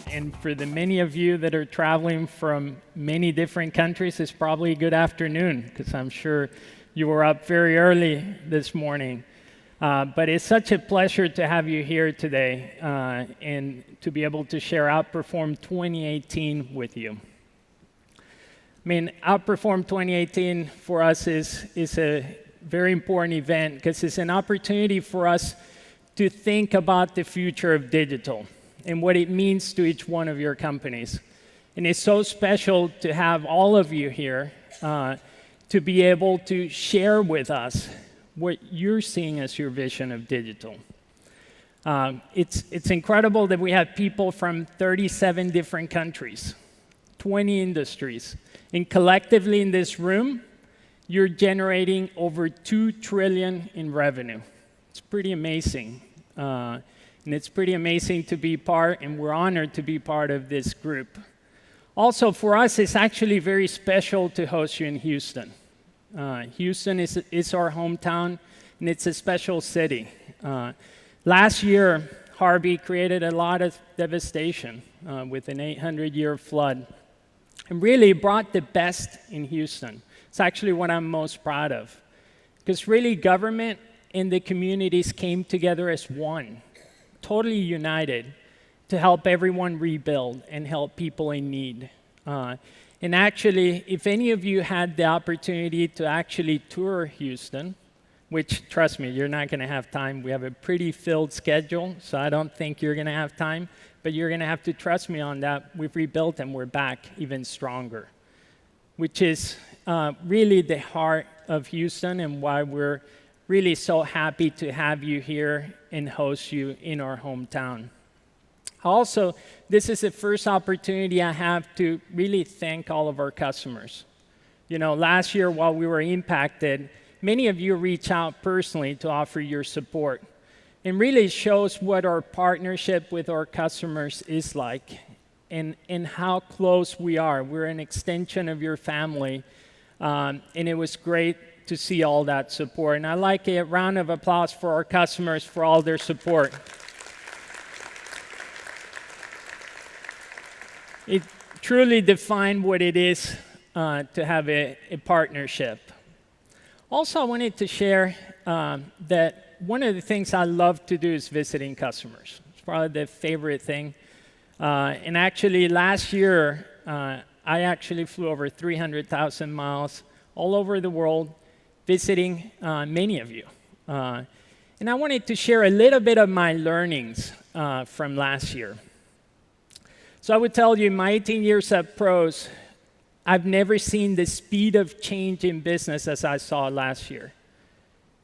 And for the many of you that are traveling from many different countries, it's probably a good afternoon, because I'm sure you were up very early this morning. But it's such a pleasure to have you here today and to be able to share Outperform 2018 with you. I mean, Outperform 2018 for us is a very important event because it's an opportunity for us to think about the future of digital and what it means to each one of your companies. And it's so special to have all of you here to be able to share with us what you're seeing as your vision of digital. It's incredible that we have people from 37 different countries, 20 industries, and collectively in this room, you're generating over $2 trillion in revenue. It's pretty amazing. And it's pretty amazing to be part, and we're honored to be part of this group. Also, for us, it's actually very special to host you in Houston. Houston is our hometown, and it's a special city. Last year, Harvey created a lot of devastation with an 800-year flood, and really brought the best in Houston. It's actually what I'm most proud of, because really government and the communities came together as one, totally united, to help everyone rebuild and help people in need. And actually, if any of you had the opportunity to actually tour Houston, which, trust me, you're not going to have time. We have a pretty filled schedule, so I don't think you're going to have time. But you're going to have to trust me on that. We've rebuilt and we're back even stronger, which is really the heart of Houston and why we're really so happy to have you here and host you in our hometown. Also, this is the first opportunity I have to really thank all of our customers. You know, last year while we were impacted, many of you reached out personally to offer your support. And really shows what our partnership with our customers is like and how close we are. We're an extension of your family. And it was great to see all that support. And I'd like a round of applause for our customers for all their support. It truly defined what it is to have a partnership. Also, I wanted to share that one of the things I love to do is visiting customers. It's probably the favorite thing. And actually, last year, I actually flew over 300,000 miles all over the world, visiting many of you. And I wanted to share a little bit of my learnings from last year. So I would tell you, in my 18 years at Pros, I've never seen the speed of change in business as I saw last year.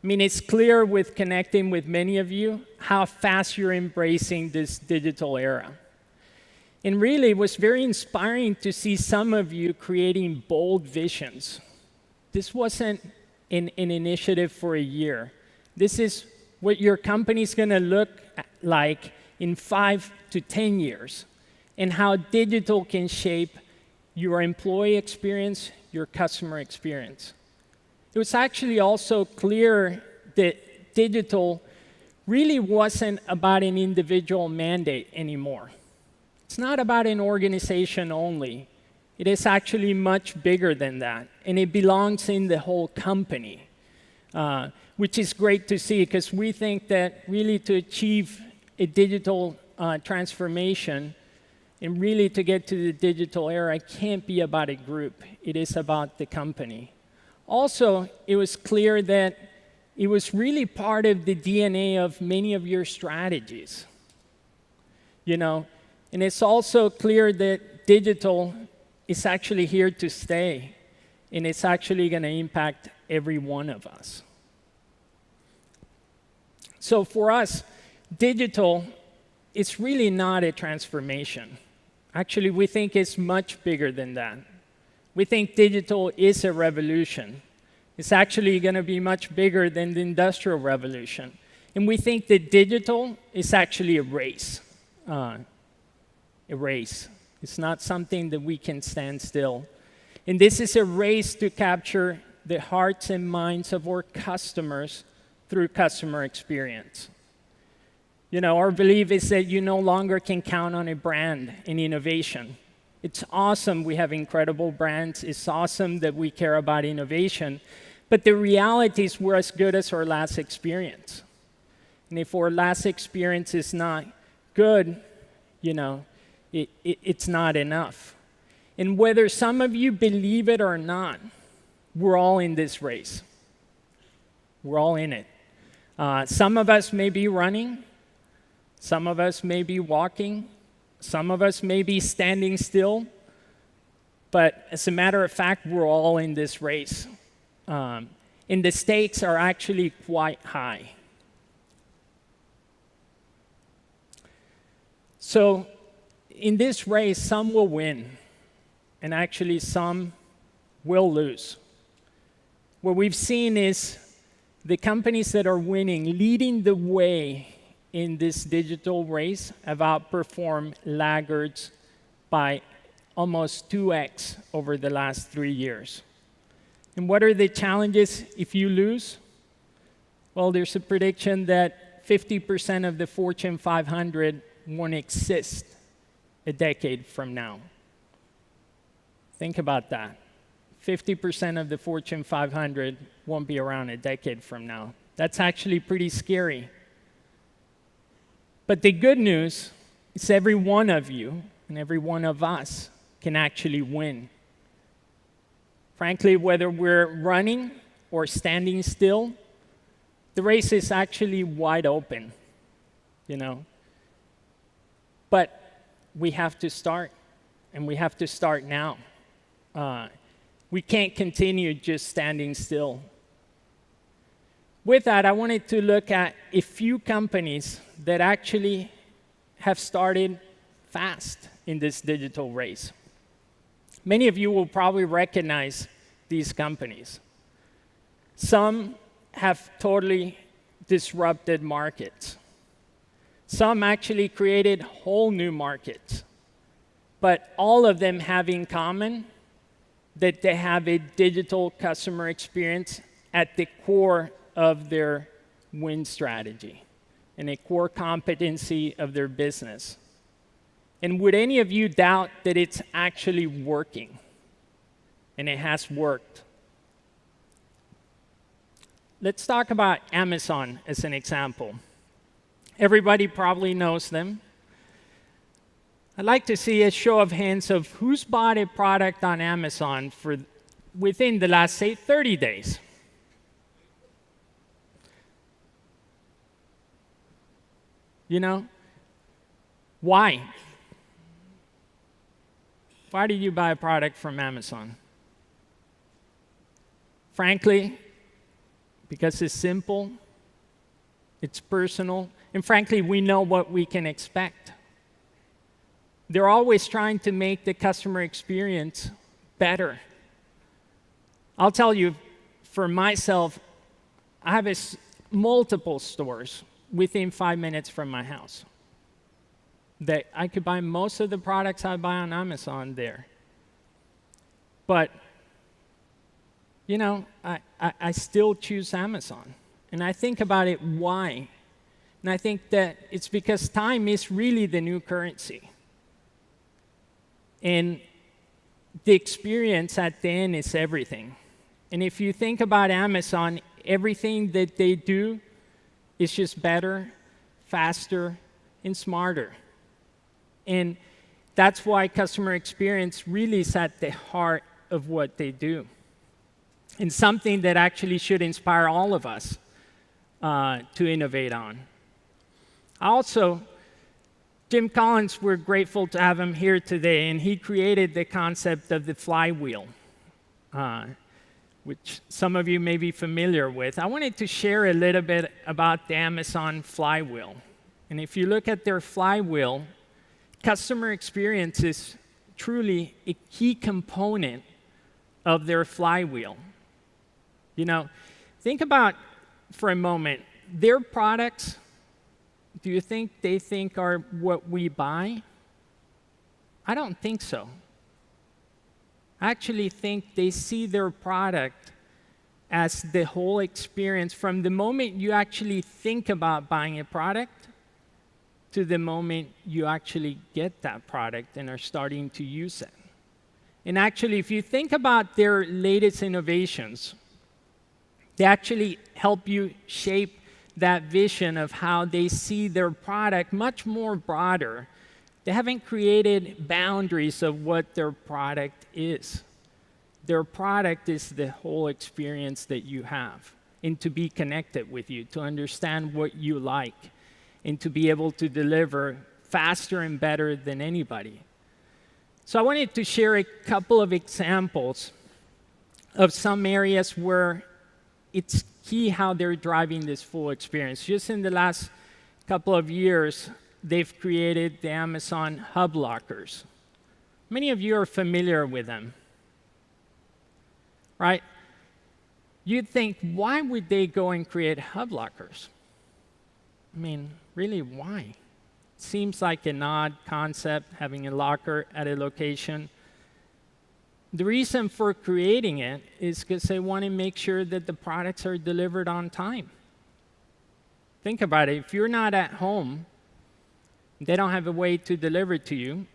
I mean, it's clear with connecting with many of you how fast you're embracing this digital era. And really, it was very inspiring to see some of you creating bold visions. This wasn't an initiative for a year. This is what your company's going to look like in 5 to 10 years, and how digital can shape your employee experience, your customer experience. It was actually also clear that digital really wasn't about an individual mandate anymore. It's not about an organization only. It is actually much bigger than that, and it belongs in the whole company, which is great to see, because we think that really to achieve a digital transformation and really to get to the digital era, it can't be about a group. It is about the company. Also, it was clear that it was really part of the DNA of many of your strategies. You know, and it's also clear that digital is actually here to stay, and it's actually going to impact every one of us. So for us, digital is really not a transformation. Actually, we think it's much bigger than that. We think digital is a revolution. It's actually going to be much bigger than the Industrial Revolution. And we think that digital is actually a race. It's not something that we can stand still. And this is a race to capture the hearts and minds of our customers through customer experience. Our belief is that you no longer can count on a brand in innovation. It's awesome we have incredible brands. It's awesome that we care about innovation. But the reality is we're as good as our last experience. And if our last experience is not good, it's not enough. And whether some of you believe it or not, we're all in this race. We're all in it. Some of us may be running. Some of us may be walking. Some of us may be standing still. But as a matter of fact, we're all in this race. And the stakes are actually quite high. So in this race, some will win, and actually some will lose. What we've seen is the companies that are winning, leading the way in this digital race, have outperformed laggards by almost 2x over the last 3 years. And what are the challenges if you lose? Well, there's a prediction that 50% of the Fortune 500 won't exist a decade from now. Think about that. 50% of the Fortune 500 won't be around a decade from now. That's actually pretty scary. But the good news is every one of you and every one of us can actually win. Frankly, whether we're running or standing still, the race is actually wide open, But we have to start, and we have to start now. We can't continue just standing still. With that, I wanted to look at a few companies that actually have started fast in this digital race. Many of you will probably recognize these companies. Some have totally disrupted markets. Some actually created whole new markets. But all of them have in common that they have a digital customer experience at the core of their win strategy and a core competency of their business. And would any of you doubt that it's actually working? And it has worked. Let's talk about Amazon as an example. Everybody probably knows them. I'd like to see a show of hands of who's bought a product on Amazon for within the last, say, 30 days. Why? Why did you buy a product from Amazon? Frankly, because it's simple, it's personal, and frankly, we know what we can expect. They're always trying to make the customer experience better. I'll tell you, for myself, I have multiple stores within 5 minutes from my house that I could buy most of the products I buy on Amazon there. But, I still choose Amazon. And I think about it, why? And I think that it's because time is really the new currency. And the experience at the end is everything. And if you think about Amazon, everything that they do is just better, faster, and smarter. And that's why customer experience really is at the heart of what they do. And something that actually should inspire all of us to innovate on. Also, Jim Collins, we're grateful to have him here today, and he created the concept of the Flywheel, which some of you may be familiar with. I wanted to share a little bit about the Amazon Flywheel. And if you look at their Flywheel, customer experience is truly a key component of their Flywheel. Think about for a moment, their products, do you think they think are what we buy? I don't think so. I actually think they see their product as the whole experience. From the moment you actually think about buying a product to the moment you actually get that product and are starting to use it. And actually, if you think about their latest innovations, they actually help you shape that vision of how they see their product much more broader. They haven't created boundaries of what their product is. Their product is the whole experience that you have, and to be connected with you, to understand what you like, and to be able to deliver faster and better than anybody. So I wanted to share a couple of examples of some areas where it's key how they're driving this full experience. Just in the last couple of years, they've created the Amazon Hub Lockers. Many of you are familiar with them, right? You'd think, why would they go and create Hub Lockers? I mean, really, why? Seems like an odd concept, having a locker at a location. The reason for creating it is because they want to make sure that the products are delivered on time. Think about it. If you're not at home, they don't have a way to deliver to you.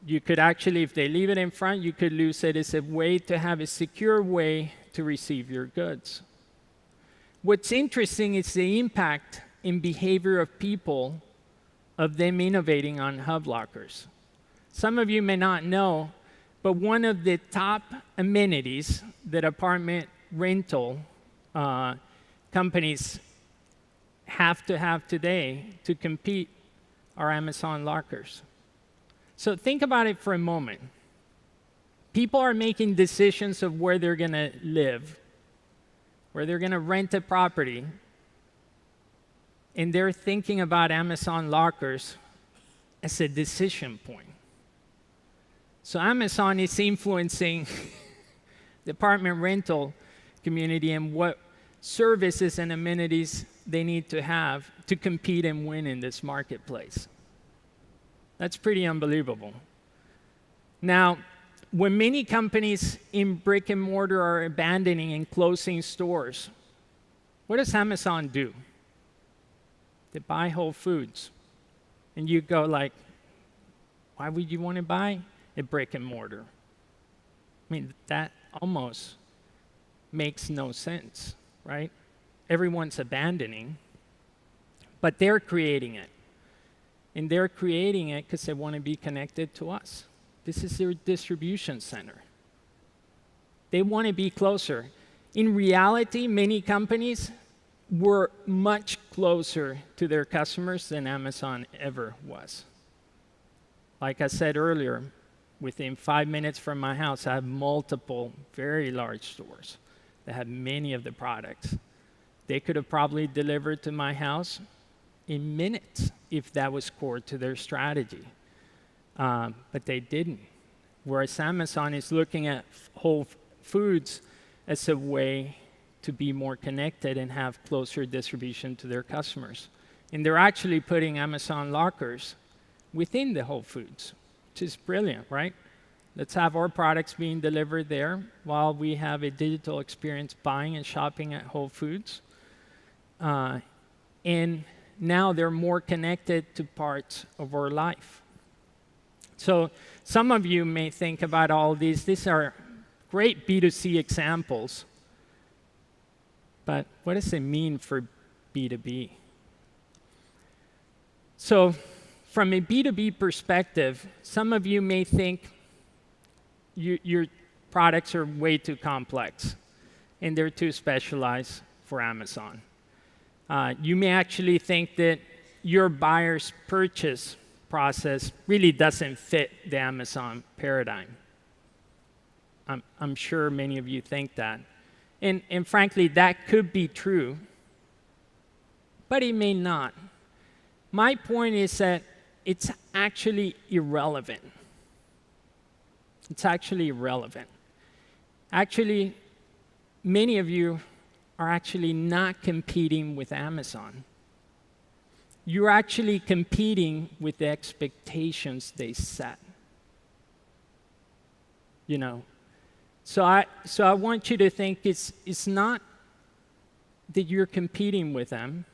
You could actually, if they leave it in front, you could use it as a way to have a secure way to receive your goods. What's interesting is the impact in behavior of people of them innovating on Hub Lockers. Some of you may not know, but one of the top amenities that apartment rental companies have to have today to compete are Amazon lockers. So think about it for a moment. People are making decisions of where they're going to live, where they're going to rent a property, and they're thinking about Amazon lockers as a decision point. So Amazon is influencing the apartment rental community and what services and amenities they need to have to compete and win in this marketplace. That's pretty unbelievable. Now, when many companies in brick and mortar are abandoning and closing stores, what does Amazon do? They buy Whole Foods. And you go like, why would you want to buy a brick and mortar? I mean, that almost makes no sense, right? Everyone's abandoning, but they're creating it. And they're creating it because they want to be connected to us. This is their distribution center. They want to be closer. In reality, many companies were much closer to their customers than Amazon ever was. Like I said earlier, within 5 minutes from my house, I have multiple very large stores that have many of the products. They could have probably delivered to my house in minutes if that was core to their strategy. But they didn't. Whereas Amazon is looking at Whole Foods as a way to be more connected and have closer distribution to their customers. And they're actually putting Amazon lockers within the Whole Foods, which is brilliant, right? Let's have our products being delivered there while we have a digital experience buying and shopping at Whole Foods. And now they're more connected to parts of our life. So some of you may think about all these. These are great B2C examples. But what does it mean for B2B? So from a B2B perspective, some of you may think your products are way too complex and they're too specialized for Amazon. You may actually think that your buyer's purchase process really doesn't fit the Amazon paradigm. I'm sure many of you think that. And frankly, that could be true, but it may not. My point is that it's actually irrelevant. It's actually irrelevant. Actually, many of you are actually not competing with Amazon. You're actually competing with the expectations they set. You know, so I want you to think it's not that you're competing with them.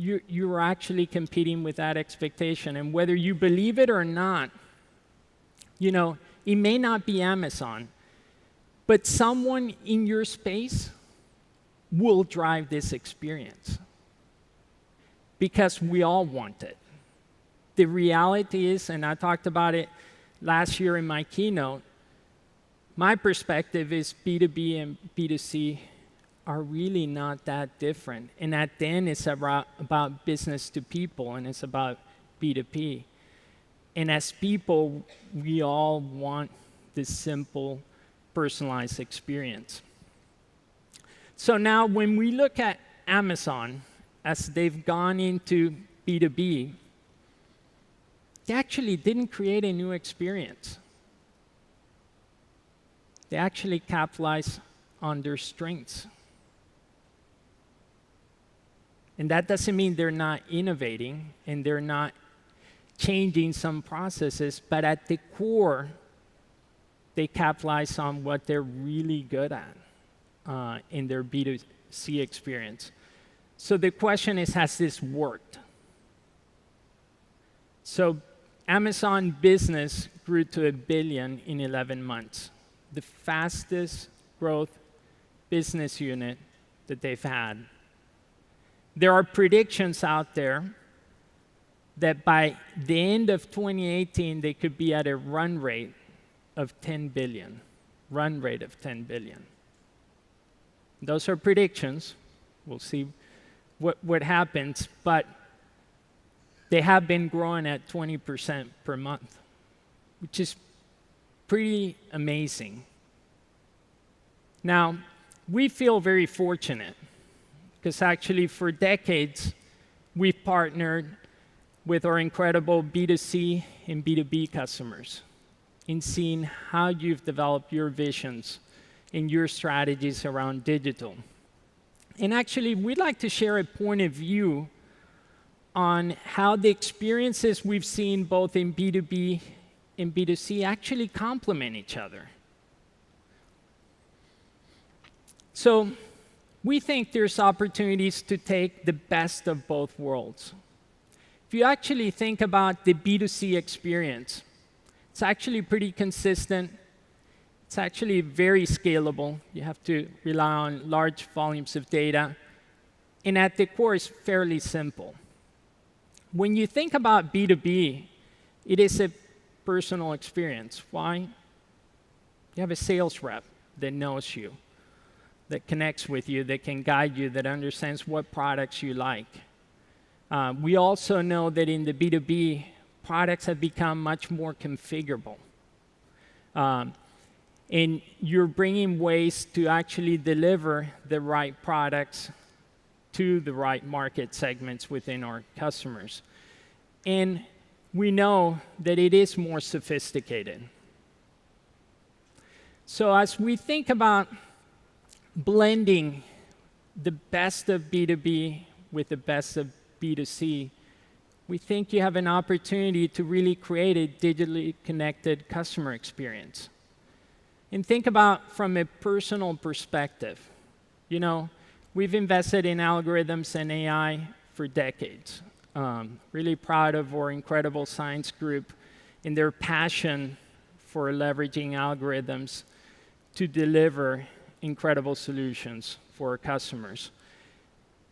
you're actually competing with that expectation. And whether you believe it or not, it may not be Amazon, but someone in your space will drive this experience because we all want it. The reality is, and I talked about it last year in my keynote, my perspective is B2B and B2C are really not that different. And at the end, it's about business to people, and it's about B2P. And as people, we all want this simple, personalized experience. So now when we look at Amazon, as they've gone into B2B, they actually didn't create a new experience. They actually capitalized on their strengths. And that doesn't mean they're not innovating and they're not changing some processes, but at the core, they capitalize on what they're really good at in their B2C experience. So the question is, has this worked? So Amazon Business grew to $1 billion in 11 months, the fastest growth business unit that they've had. There are predictions out there that by the end of 2018, they could be at a run rate of 10 billion. Run rate of 10 billion. Those are predictions. We'll see what happens, but they have been growing at 20% per month, which is pretty amazing. Now, we feel very fortunate because actually for decades, we've partnered with our incredible B2C and B2B customers in seeing how you've developed your visions and your strategies around digital. And actually, we'd like to share a point of view on how the experiences we've seen both in B2B and B2C actually complement each other. So we think there's opportunities to take the best of both worlds. If you actually think about the B2C experience, it's actually pretty consistent. It's actually very scalable. You have to rely on large volumes of data. And at the core, it's fairly simple. When you think about B2B, it is a personal experience. Why? You have a sales rep that knows you, that connects with you, that can guide you, that understands what products you like. We also know that in the B2B, products have become much more configurable. And you're bringing ways to actually deliver the right products to the right market segments within our customers. And we know that it is more sophisticated. So as we think about blending the best of B2B with the best of B2C, we think you have an opportunity to really create a digitally connected customer experience. And think about from a personal perspective. We've invested in algorithms and AI for decades. Really proud of our incredible science group and their passion for leveraging algorithms to deliver incredible solutions for our customers.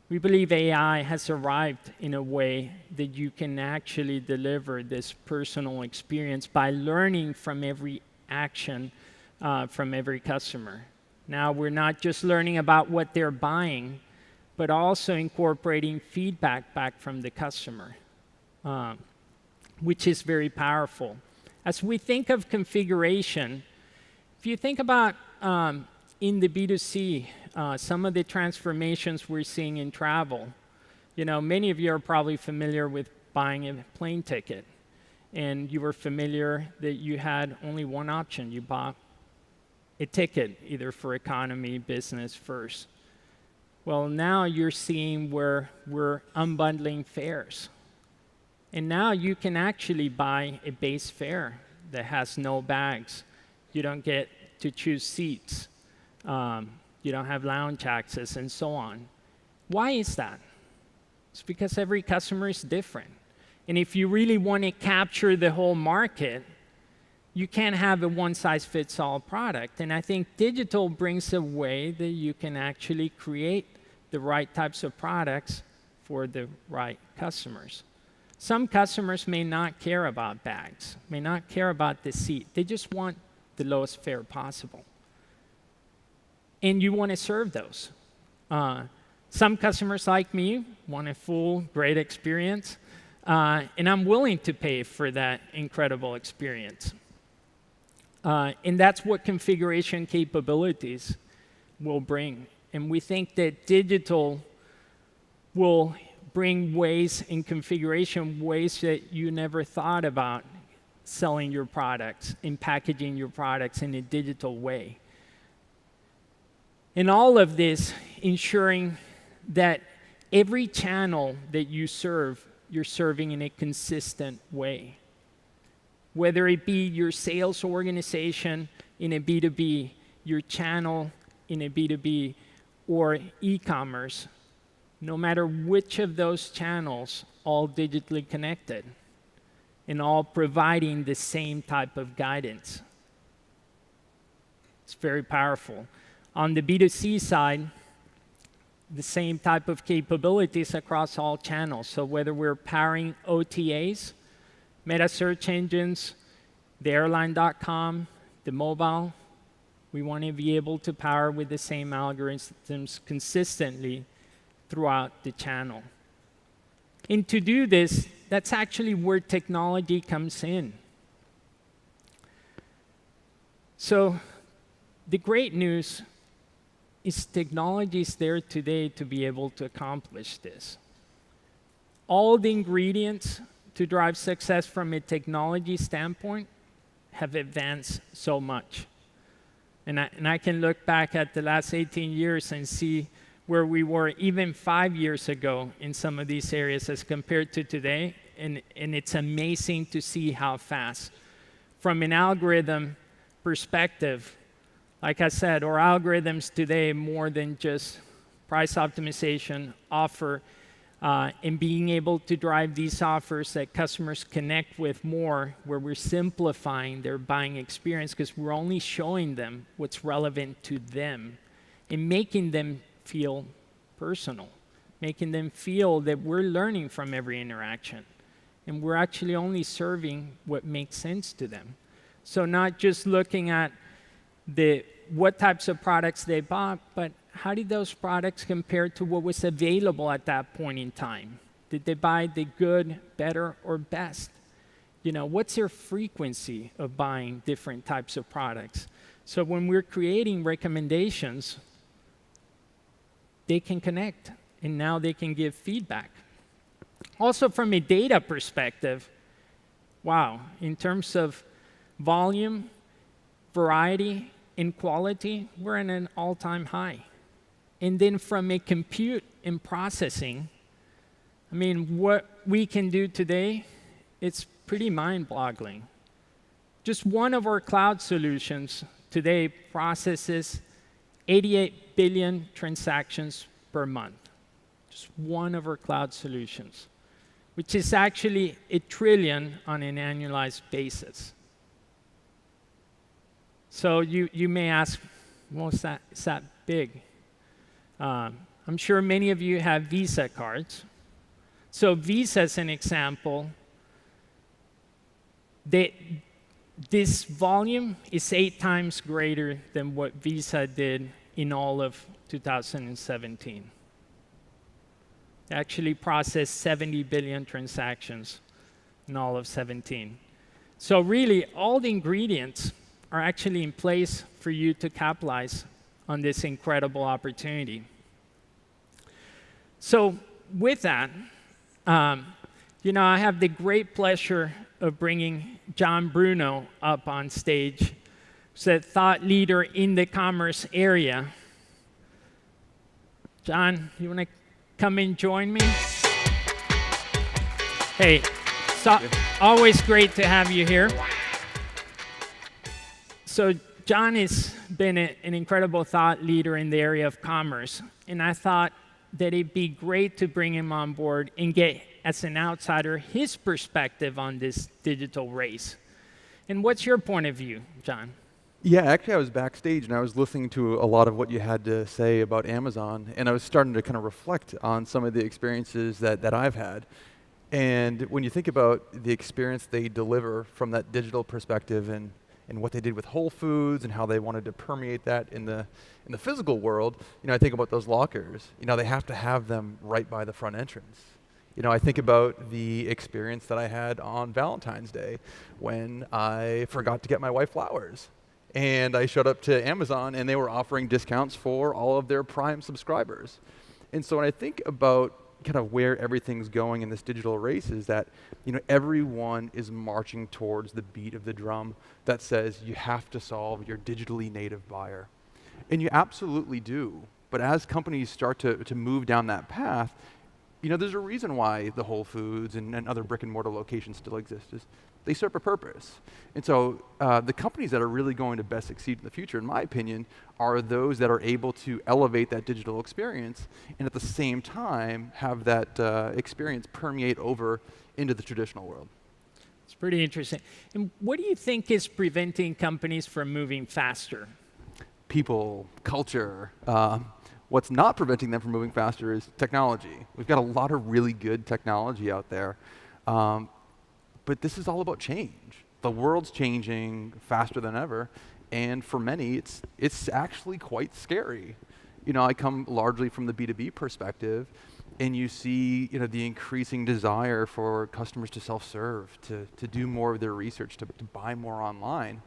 We believe AI has arrived in a way that you can actually deliver this personal experience by learning from every action from every customer. Now, we're not just learning about what they're buying, but also incorporating feedback back from the customer, which is very powerful. As we think of configuration, if you think about in the B2C, some of the transformations we're seeing in travel, many of you are probably familiar with buying a plane ticket. And you were familiar that you had only one option. You bought a ticket, either for economy, business, first. Well, now you're seeing where we're unbundling fares. And now you can actually buy a base fare that has no bags. You don't get to choose seats. You don't have lounge access, and so on. Why is that? It's because every customer is different. And if you really want to capture the whole market, you can't have a one-size-fits-all product. And I think digital brings a way that you can actually create the right types of products for the right customers. Some customers may not care about bags, may not care about the seat. They just want the lowest fare possible. And you want to serve those. Some customers like me want a full, great experience, and I'm willing to pay for that incredible experience. And that's what configuration capabilities will bring. And we think that digital will bring ways in configuration, ways that you never thought about selling your products and packaging your products in a digital way. And all of this ensuring that every channel that you serve, you're serving in a consistent way. Whether it be your sales organization in a B2B, your channel in a B2B, or e-commerce, no matter which of those channels, all digitally connected and all providing the same type of guidance. It's very powerful. On the B2C side, the same type of capabilities across all channels. So whether we're powering OTAs, meta search engines, the airline.com, the mobile, we want to be able to power with the same algorithms consistently throughout the channel. And to do this, that's actually where technology comes in. So the great news is technology is there today to be able to accomplish this. All the ingredients to drive success from a technology standpoint have advanced so much. And I can look back at the last 18 years and see where we were even 5 years ago in some of these areas as compared to today. And it's amazing to see how fast. From an algorithm perspective, like I said, our algorithms today more than just price optimization, offer, and being able to drive these offers that customers connect with more, where we're simplifying their buying experience because we're only showing them what's relevant to them and making them feel personal, making them feel that we're learning from every interaction and we're actually only serving what makes sense to them. So not just looking at what types of products they bought, but how did those products compare to what was available at that point in time? Did they buy the good, better, or best? You know, what's their frequency of buying different types of products? So when we're creating recommendations, they can connect, and now they can give feedback. Also, from a data perspective, wow, in terms of volume, variety, and quality, we're at an all-time high. And then from a compute and processing, I mean, what we can do today, it's pretty mind-boggling. Just one of our cloud solutions today processes 88 billion transactions per month. Just one of our cloud solutions, which is actually 1 trillion on an annualized basis. So you may ask, well, is that big? I'm sure many of you have Visa cards. So Visa, as an example, this volume is 8 times greater than what Visa did in all of 2017. They actually processed 70 billion transactions in all of 17. So really, all the ingredients are actually in place for you to capitalize on this incredible opportunity. So with that, you know, I have the great pleasure of bringing John Bruno up on stage. He's a thought leader in the commerce area. John, you want to come and join me? Hey, so always great to have you here. So John has been an incredible thought leader in the area of commerce. And I thought that it'd be great to bring him on board and get, as an outsider, his perspective on this digital race. And what's your point of view, John? Yeah, actually, I was backstage and I was listening to a lot of what you had to say about Amazon, and I was starting to kind of reflect on some of the experiences that I've had. And when you think about the experience they deliver from that digital perspective and what they did with Whole Foods and how they wanted to permeate that in the physical world, I think about those lockers. They have to have them right by the front entrance. I think about the experience that I had on Valentine's Day when I forgot to get my wife flowers. And I showed up to Amazon and they were offering discounts for all of their Prime subscribers. And so when I think about kind of where everything's going in this digital race is that, everyone is marching towards the beat of the drum that says you have to solve your digitally native buyer. And you absolutely do. But as companies start to move down that path, there's a reason why the Whole Foods and other brick and mortar locations still exist. They serve a purpose. And so the companies that are really going to best succeed in the future, in my opinion, are those that are able to elevate that digital experience and at the same time have that experience permeate over into the traditional world. It's pretty interesting. And what do you think is preventing companies from moving faster? People, culture. What's not preventing them from moving faster is technology. We've got a lot of really good technology out there. But this is all about change. The world's changing faster than ever, and for many, it's actually quite scary. I come largely from the B2B perspective, and you see, the increasing desire for customers to self-serve, to do more of their research, to buy more online.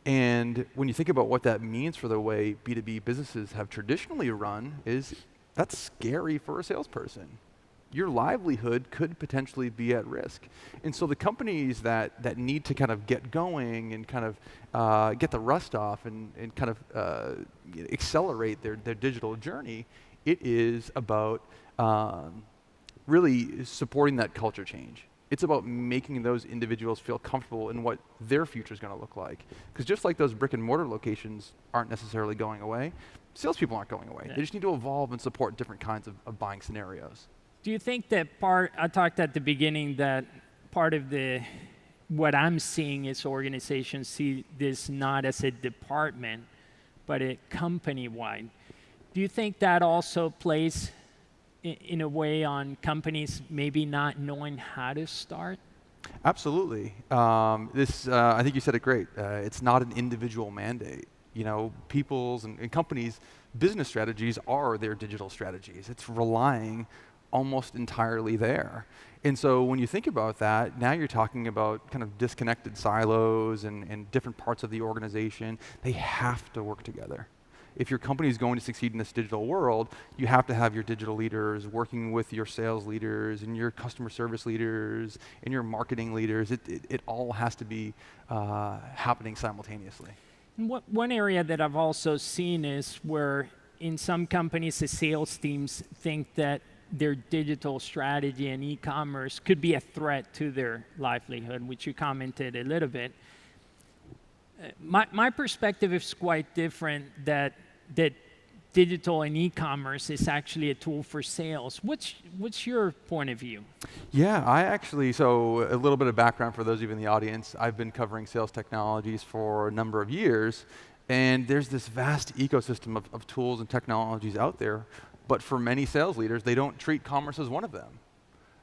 And when you think about what that means for the way B2B businesses have traditionally run, that's scary for a salesperson. Your livelihood could potentially be at risk. And so the companies that need to kind of get going and kind of get the rust off and kind of accelerate their digital journey, it is about really supporting that culture change. It's about making those individuals feel comfortable in what their future is going to look like. Because just like those brick and mortar locations aren't necessarily going away, salespeople aren't going away. Yeah. They just need to evolve and support different kinds of buying scenarios. Do you think that I talked at the beginning that part of what I'm seeing is organizations see this not as a department, but a company-wide. Do you think that also plays in a way on companies maybe not knowing how to start? Absolutely. I think you said it great. It's not an individual mandate. People's and companies' business strategies are their digital strategies. It's relying almost entirely there. And so when you think about that, now you're talking about kind of disconnected silos and different parts of the organization. They have to work together. If your company is going to succeed in this digital world, you have to have your digital leaders working with your sales leaders and your customer service leaders and your marketing leaders. It all has to be happening simultaneously. And one area that I've also seen is where in some companies the sales teams think that their digital strategy and e-commerce could be a threat to their livelihood, which you commented a little bit. My perspective is quite different, that digital and e-commerce is actually a tool for sales. What's your point of view? Yeah, so a little bit of background for those of you in the audience. I've been covering sales technologies for a number of years, and there's this vast ecosystem of tools and technologies out there. But for many sales leaders, they don't treat commerce as one of them.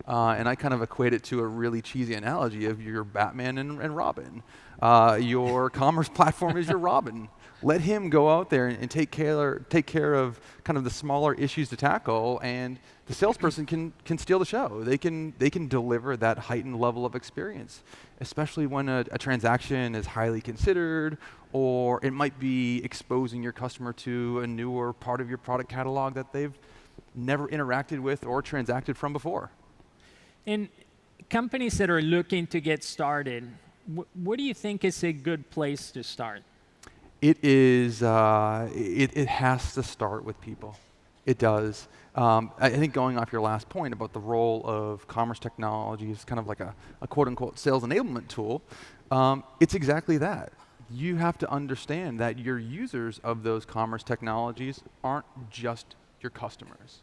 And I kind of equate it to a really cheesy analogy of your Batman and Robin. Your commerce platform is your Robin. Let him go out there and take care of kind of the smaller issues to tackle, and the salesperson can steal the show. They can deliver that heightened level of experience, especially when a transaction is highly considered, or it might be exposing your customer to a newer part of your product catalog that they've never interacted with or transacted from before. And companies that are looking to get started, what do you think is a good place to start? It is. It has to start with people. It does. I think going off your last point about the role of commerce technology is kind of like a quote-unquote sales enablement tool, it's exactly that. You have to understand that your users of those commerce technologies aren't just your customers.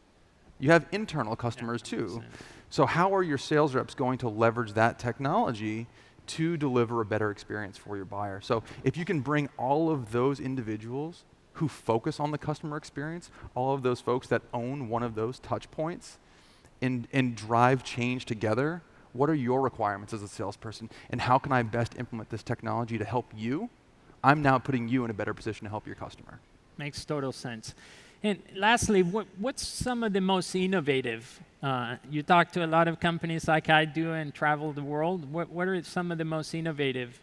You have internal customers too. So how are your sales reps going to leverage that technology to deliver a better experience for your buyer? So if you can bring all of those individuals who focus on the customer experience, all of those folks that own one of those touch points, and drive change together, what are your requirements as a salesperson? And how can I best implement this technology to help you? I'm now putting you in a better position to help your customer. Makes total sense. And lastly, what's some of the most innovative? You talk to a lot of companies like I do and travel the world. What are some of the most innovative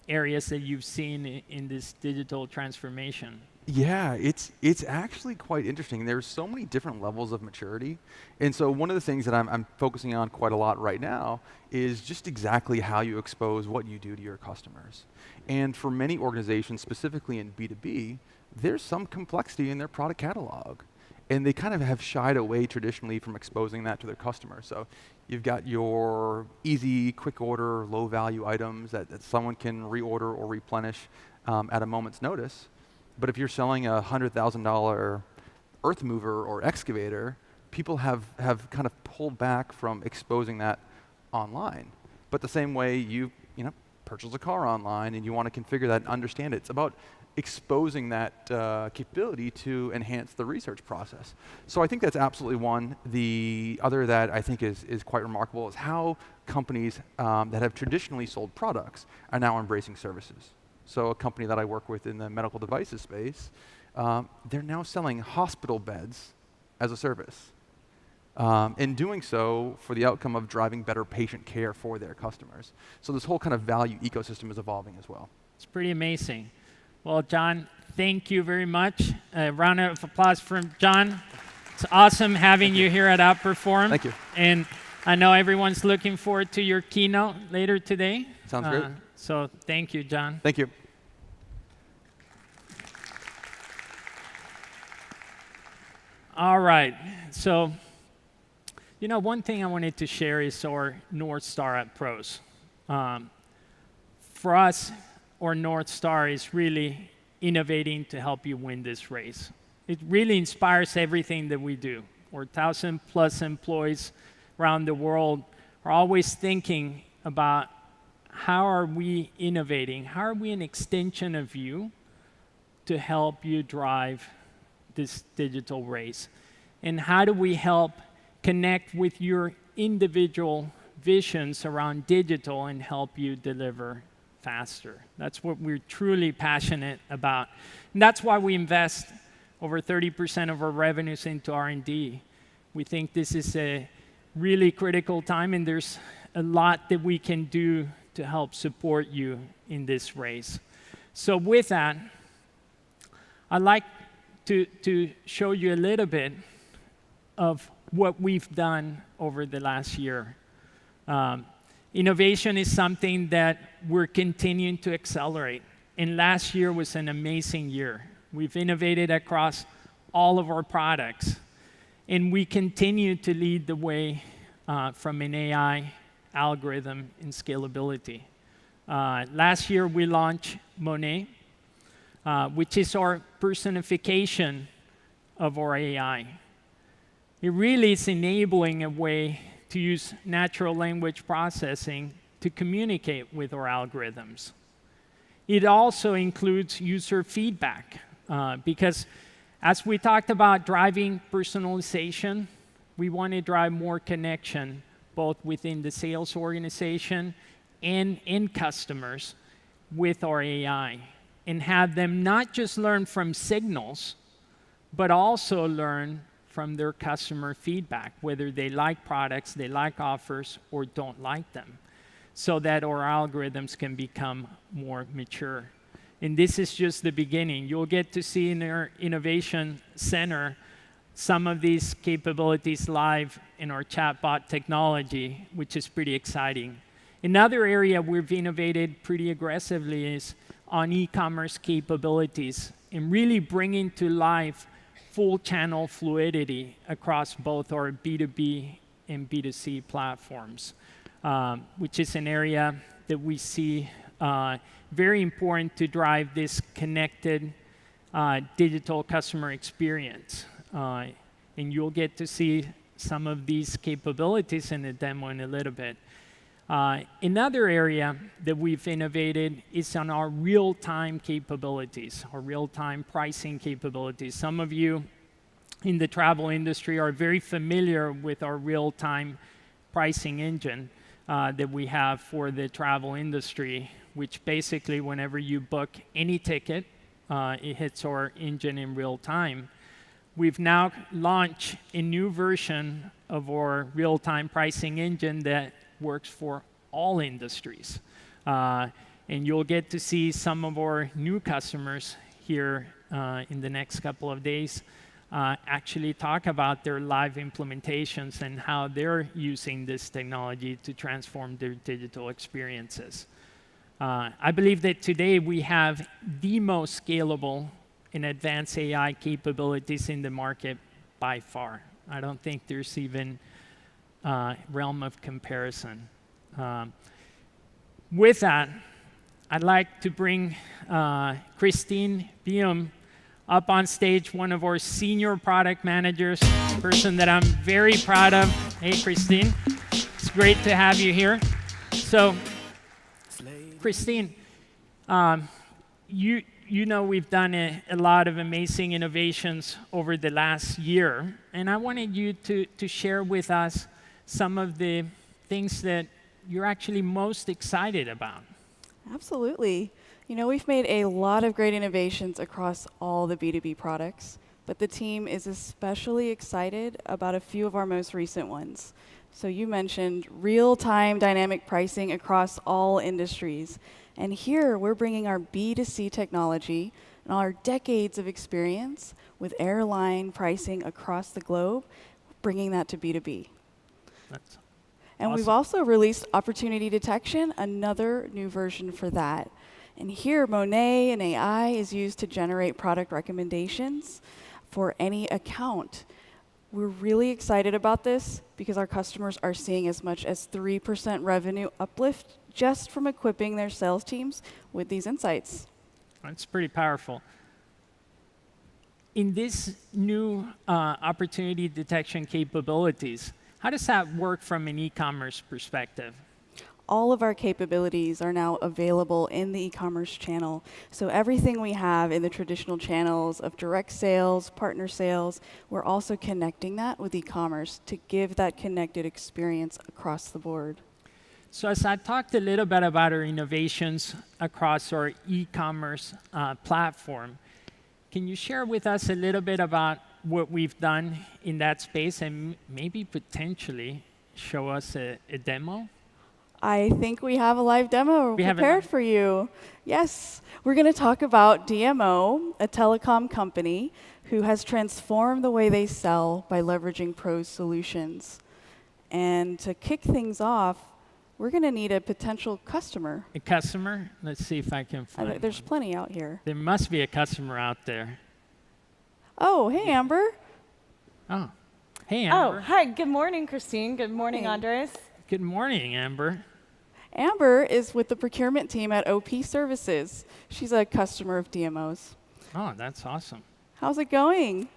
areas that you've seen in this digital transformation? Yeah, it's actually quite interesting. There's so many different levels of maturity. And so one of the things that I'm focusing on quite a lot right now is just exactly how you expose what you do to your customers. And for many organizations, specifically in B2B, there's some complexity in their product catalog. And they kind of have shied away traditionally from exposing that to their customers. So you've got your easy, quick order, low value items that someone can reorder or replenish at a moment's notice. But if you're selling a $100,000 earth mover or excavator, people have kind of pulled back from exposing that online. But the same way you purchase a car online and you want to configure that and understand it, it's about exposing that capability to enhance the research process. So I think that's absolutely one. The other that I think is quite remarkable is how companies that have traditionally sold products are now embracing services. So a company that I work with in the medical devices space, they're now selling hospital beds as a service. In doing so for the outcome of driving better patient care for their customers. So this whole kind of value ecosystem is evolving as well. It's pretty amazing. Well, John, thank you very much. A round of applause from John. It's awesome having you here at Outperform. Thank you. And I know everyone's looking forward to your keynote later today. Sounds great. So thank you, John. Thank you. All right. So, one thing I wanted to share is our North Star at Pros. For us, our North Star is really innovating to help you win this race. It really inspires everything that we do. Our 1,000+ employees around the world are always thinking about how are we innovating? How are we an extension of you to help you drive this digital race? And how do we help connect with your individual visions around digital and help you deliver faster? That's what we're truly passionate about. And that's why we invest over 30% of our revenues into R&D. We think this is a really critical time, and there's a lot that we can do to help support you in this race. So with that, I'd like to show you a little bit of what we've done over the last year. Innovation is something that we're continuing to accelerate. And last year was an amazing year. We've innovated across all of our products. And we continue to lead the way from an AI algorithm and scalability. Last year, we launched Monet, which is our personification of our AI. It really is enabling a way to use natural language processing to communicate with our algorithms. It also includes user feedback, because as we talked about driving personalization, we want to drive more connection both within the sales organization and in customers with our AI, and have them not just learn from signals, but also learn from their customer feedback, whether they like products, they like offers, or don't like them, so that our algorithms can become more mature. And this is just the beginning. You'll get to see in our Innovation Center some of these capabilities live in our chatbot technology, which is pretty exciting. Another area we've innovated pretty aggressively is on e-commerce capabilities and really bringing to life full channel fluidity across both our B2B and B2C platforms, which is an area that we see very important to drive this connected digital customer experience. And you'll get to see some of these capabilities in the demo in a little bit. Another area that we've innovated is on our real-time capabilities, our real-time pricing capabilities. Some of you in the travel industry are very familiar with our real-time pricing engine that we have for the travel industry, which basically whenever you book any ticket, it hits our engine in real time. We've now launched a new version of our real-time pricing engine that works for all industries. And you'll get to see some of our new customers here in the next couple of days actually talk about their live implementations and how they're using this technology to transform their digital experiences. I believe that today we have the most scalable and advanced AI capabilities in the market by far. I don't think there's even realm of comparison. With that, I'd like to bring Christine Diem up on stage, one of our senior product managers, a person that I'm very proud of. Hey, Christine. It's great to have you here. So, Christine, you know we've done a lot of amazing innovations over the last year, and I wanted you to share with us some of the things that you're actually most excited about. Absolutely. You know, we've made a lot of great innovations across all the B2B products, but the team is especially excited about a few of our most recent ones. So you mentioned real-time dynamic pricing across all industries. And here we're bringing our B2C technology and our decades of experience with airline pricing across the globe, bringing that to B2B. That's And awesome. we've also released Opportunity Detection, another new version for that. And here, Monet and AI is used to generate product recommendations for any account. We're really excited about this because our customers are seeing as much as 3% revenue uplift just from equipping their sales teams with these insights. That's pretty powerful. In this new opportunity detection capabilities, how does that work from an e-commerce perspective? All of our capabilities are now available in the e-commerce channel. So everything we have in the traditional channels of direct sales, partner sales, we're also connecting that with e-commerce to give that connected experience across the board. So as I talked a little bit about our innovations across our e-commerce platform, can you share with us a little bit about what we've done in that space and maybe potentially show us a demo? I think we have a live demo prepared for you. Yes, we're going to talk about DMO, a telecom company who has transformed the way they sell by leveraging pros solutions. And to kick things off, we're going to need a potential customer. A customer? Let's see if I can find There's one. plenty out here. There must be a customer out there. Oh, hey, Amber. Oh, hey, Amber. Oh, hi. Good morning, Christine. Good morning, Hey. Andres. Good morning, Amber. Amber is with the procurement team at OP Services. She's a customer of DMO's. Oh, that's awesome. How's it going?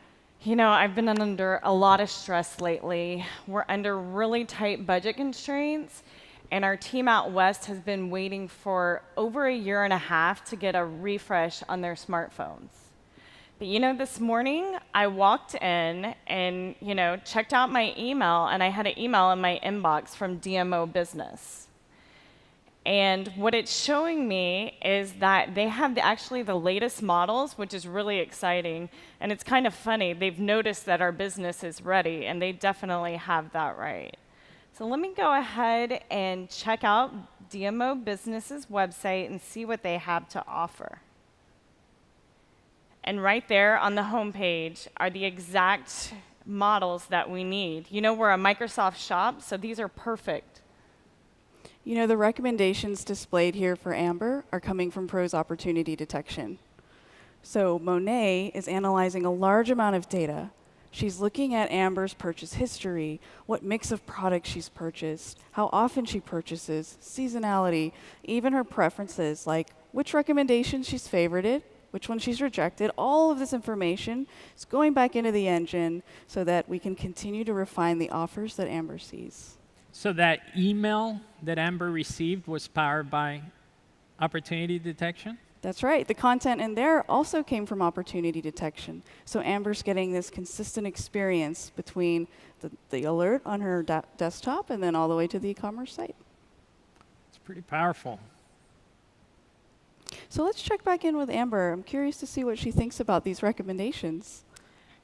You know, I've been under a lot of stress lately. We're under really tight budget constraints, and our team out west has been waiting for over a year and a half to get a refresh on their smartphones. But you know, this morning I walked in and, checked out my email, and I had an email in my inbox from DMO Business. And what it's showing me is that they have actually the latest models, which is really exciting. And it's kind of funny. They've noticed that our business is ready, and they definitely have that right. So let me go ahead and check out DMO Business's website and see what they have to offer. And right there on the homepage are the exact models that we need. You know, we're a Microsoft shop, so these are perfect. You know, the recommendations displayed here for Amber are coming from Pros Opportunity Detection. So Monet is analyzing a large amount of data. She's looking at Amber's purchase history, what mix of products she's purchased, how often she purchases, seasonality, even her preferences, like which recommendations she's favorited which one she's rejected. All of this information is going back into the engine so that we can continue to refine the offers that Amber sees. So that email that Amber received was powered by opportunity detection? That's right. The content in there also came from opportunity detection. So Amber's getting this consistent experience between the alert on her desktop and then all the way to the e-commerce site. It's pretty powerful. So let's check back in with Amber. I'm curious to see what she thinks about these recommendations.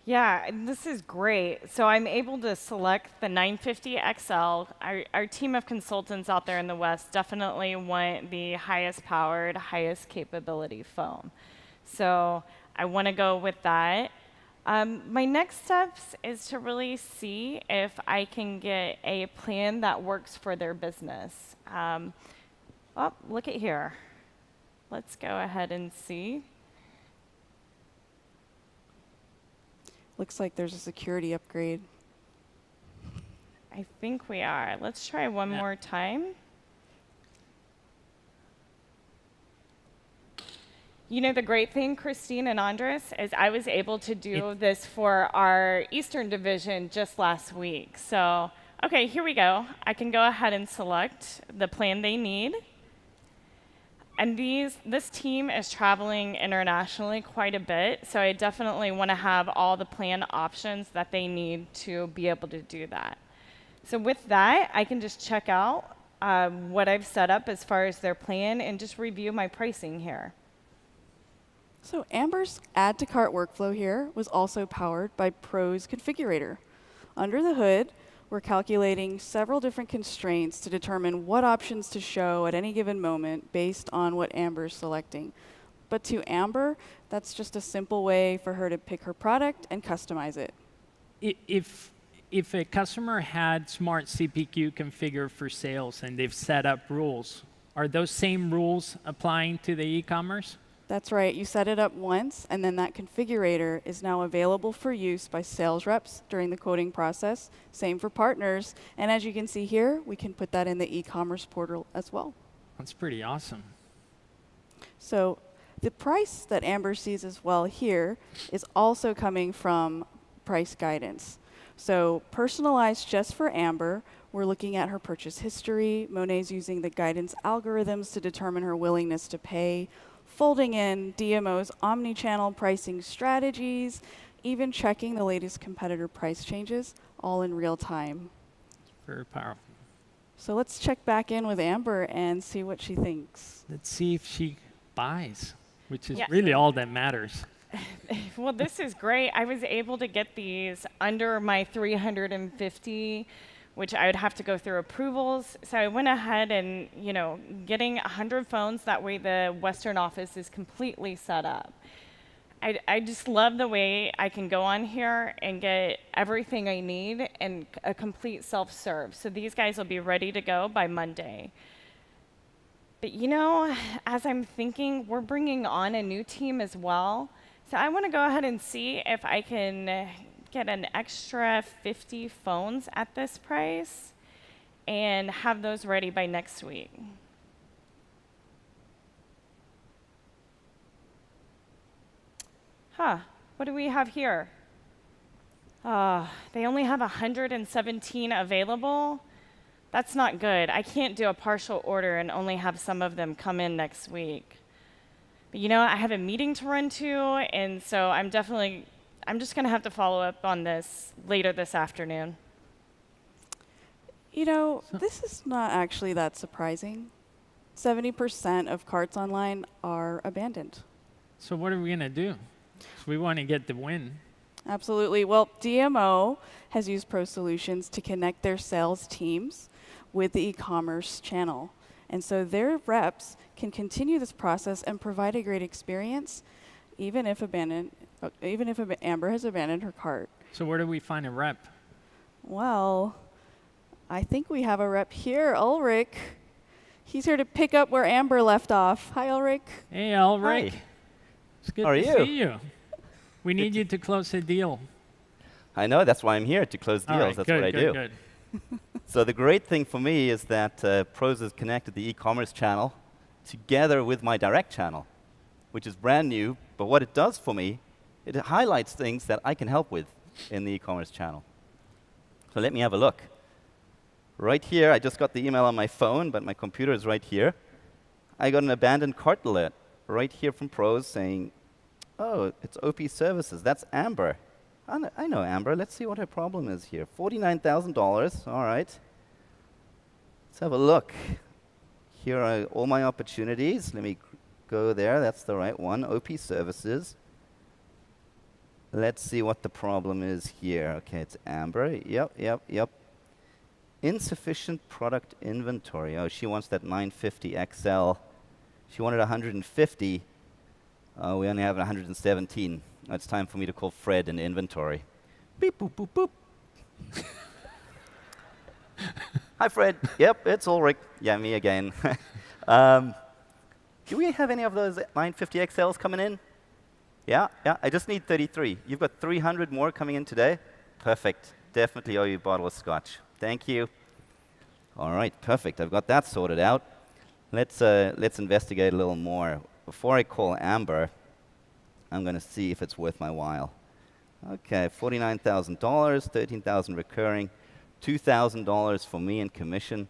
Yeah, this is great. So I'm able to select the 950 XL. Our team of consultants out there in the West definitely want the highest powered, highest capability phone. So I want to go with that. My next steps is to really see if I can get a plan that works for their business. Oh, look at here. Let's go ahead and see. Looks like there's a security upgrade. I think we are. Let's try one more time. You know, the great thing, Christine and Andres, is I was able to do this for our Eastern division just last week. So, okay, here we go. I can go ahead and select the plan they need. And this team is traveling internationally quite a bit, so I definitely want to have all the plan options that they need to be able to do that. So with that, I can just check out what I've set up as far as their plan and just review my pricing here. So Amber's add to cart workflow here was also powered by Pro's configurator. Under the hood, we're calculating several different constraints to determine what options to show at any given moment based on what Amber's selecting. But to Amber, that's just a simple way for her to pick her product and customize it. If a customer had Smart CPQ configured for sales and they've set up rules, are those same rules applying to the e-commerce? That's right. You set it up once, and then that configurator is now available for use by sales reps during the quoting process. Same for partners. And as you can see here, we can put that in the e-commerce portal as well. That's pretty awesome. So the price that Amber sees as well here is also coming from price guidance. So personalized just for Amber, we're looking at her purchase history. Monet's using the guidance algorithms to determine her willingness to pay, folding in DMO's omni-channel pricing strategies, even checking the latest competitor price changes, all in real time. Very powerful. So let's check back in with Amber and see what she thinks. Let's see if she buys, which is Yeah. really all that matters. Well, this is great. I was able to get these under my 350, which I would have to go through approvals. So I went ahead and, getting 100 phones, that way the Western office is completely set up. I just love the way I can go on here and get everything I need and a complete self-serve. So these guys will be ready to go by Monday. But as I'm thinking, we're bringing on a new team as well. So I want to go ahead and see if I can get an extra 50 phones at this price and have those ready by next week. What do we have here? They only have 117 available. That's not good. I can't do a partial order and only have some of them come in next week. But I have a meeting to run to, and so I'm just going to have to follow up on this later this afternoon. This is not actually that surprising. 70% of carts online are abandoned. So what are we going to do? We want to get the win. Absolutely. Well, DMO has used Pro Solutions to connect their sales teams with the e-commerce channel. And so their reps can continue this process and provide a great experience, even if Amber has abandoned her cart. So where do we find a rep? Well, I think we have a rep here, Ulrich. He's here to pick up where Amber left off. Hi, Ulrich. Hey, Ulrich. Hi. It's good How are to you? see you. We need you to close a deal. I know, that's why I'm here, to close deals. All right, That's good, what I good, do. Good. So the great thing for me is that Pros has connected the e-commerce channel together with my direct channel, which is brand new. But what it does for me, it highlights things that I can help with in the e-commerce channel. So let me have a look. Right here, I just got the email on my phone, but my computer is right here. I got an abandoned cart alert right here from Pros saying, oh, it's OP Services. That's Amber. I know Amber. Let's see what her problem is here. $49,000. All right. Let's have a look. Here are all my opportunities. Let me go there. That's the right one. OP Services. Let's see what the problem is here. OK, it's Amber. Yep. Insufficient product inventory. Oh, she wants that 950 XL. She wanted 150. Oh, we only have 117. It's time for me to call Fred in inventory. Beep, boop, boop, boop. Hi, Fred. Yep, it's Ulrich. Yeah, me again. Do we have any of those 950 XLs coming in? Yeah, I just need 33. You've got 300 more coming in today? Perfect. Definitely owe you a bottle of scotch. Thank you. All right, perfect. I've got that sorted out. Let's investigate a little more. Before I call Amber, I'm going to see if it's worth my while. OK, $49,000, $13,000 recurring, $2,000 for me in commission.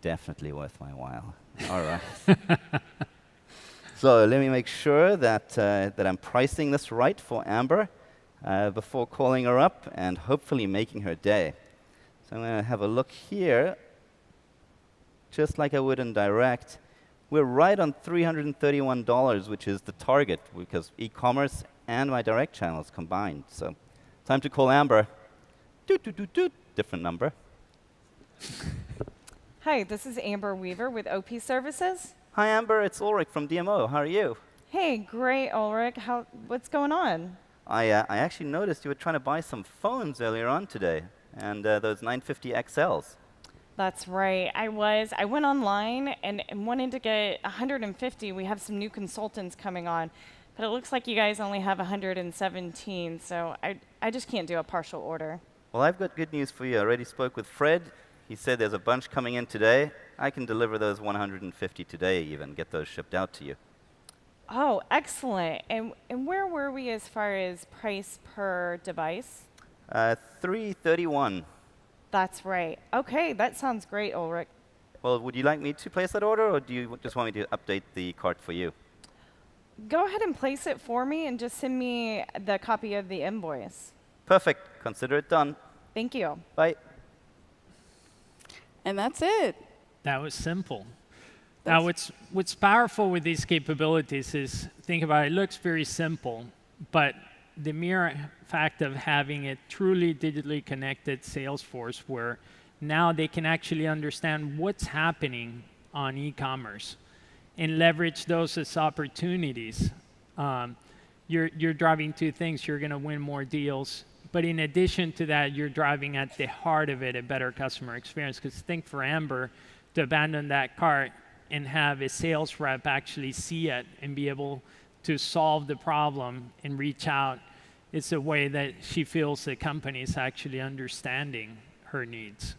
Definitely worth my while. All right. So let me make sure that I'm pricing this right for Amber before calling her up and hopefully making her day. So I'm going to have a look here. Just like I would in direct, we're right on $331, which is the target, because e-commerce and my direct channels combined. So time to call Amber. Doot, doot, doot, doot. Different number. Hi, this is Amber Weaver with OP Services. Hi, Amber. It's Ulrich from DMO. How are you? Hey, great, Ulrich. What's going on? I actually noticed you were trying to buy some phones earlier on today, and those 950 XLs. That's right. I went online and wanted to get 150. We have some new consultants coming on, but it looks like you guys only have 117, so I just can't do a partial order. Well, I've got good news for you. I already spoke with Fred. He said there's a bunch coming in today. I can deliver those 150 today even, get those shipped out to you. Oh, excellent. And where were we as far as price per device? $331. That's right. Okay, that sounds great, Ulrich. Well, would you like me to place that order, or do you just want me to update the cart for you? Go ahead and place it for me and just send me the copy of the invoice. Perfect. Consider it done. Thank you. Bye. And that's it. That was simple. Now, what's powerful with these capabilities is, think about it, it looks very simple, but the mere fact of having a truly digitally connected sales force where now they can actually understand what's happening on e-commerce and leverage those as opportunities. You're driving two things. You're going to win more deals. But in addition to that, you're driving at the heart of it a better customer experience. Because think for Amber to abandon that cart and have a sales rep actually see it and be able to solve the problem and reach out, it's a way that she feels the company is actually understanding her needs.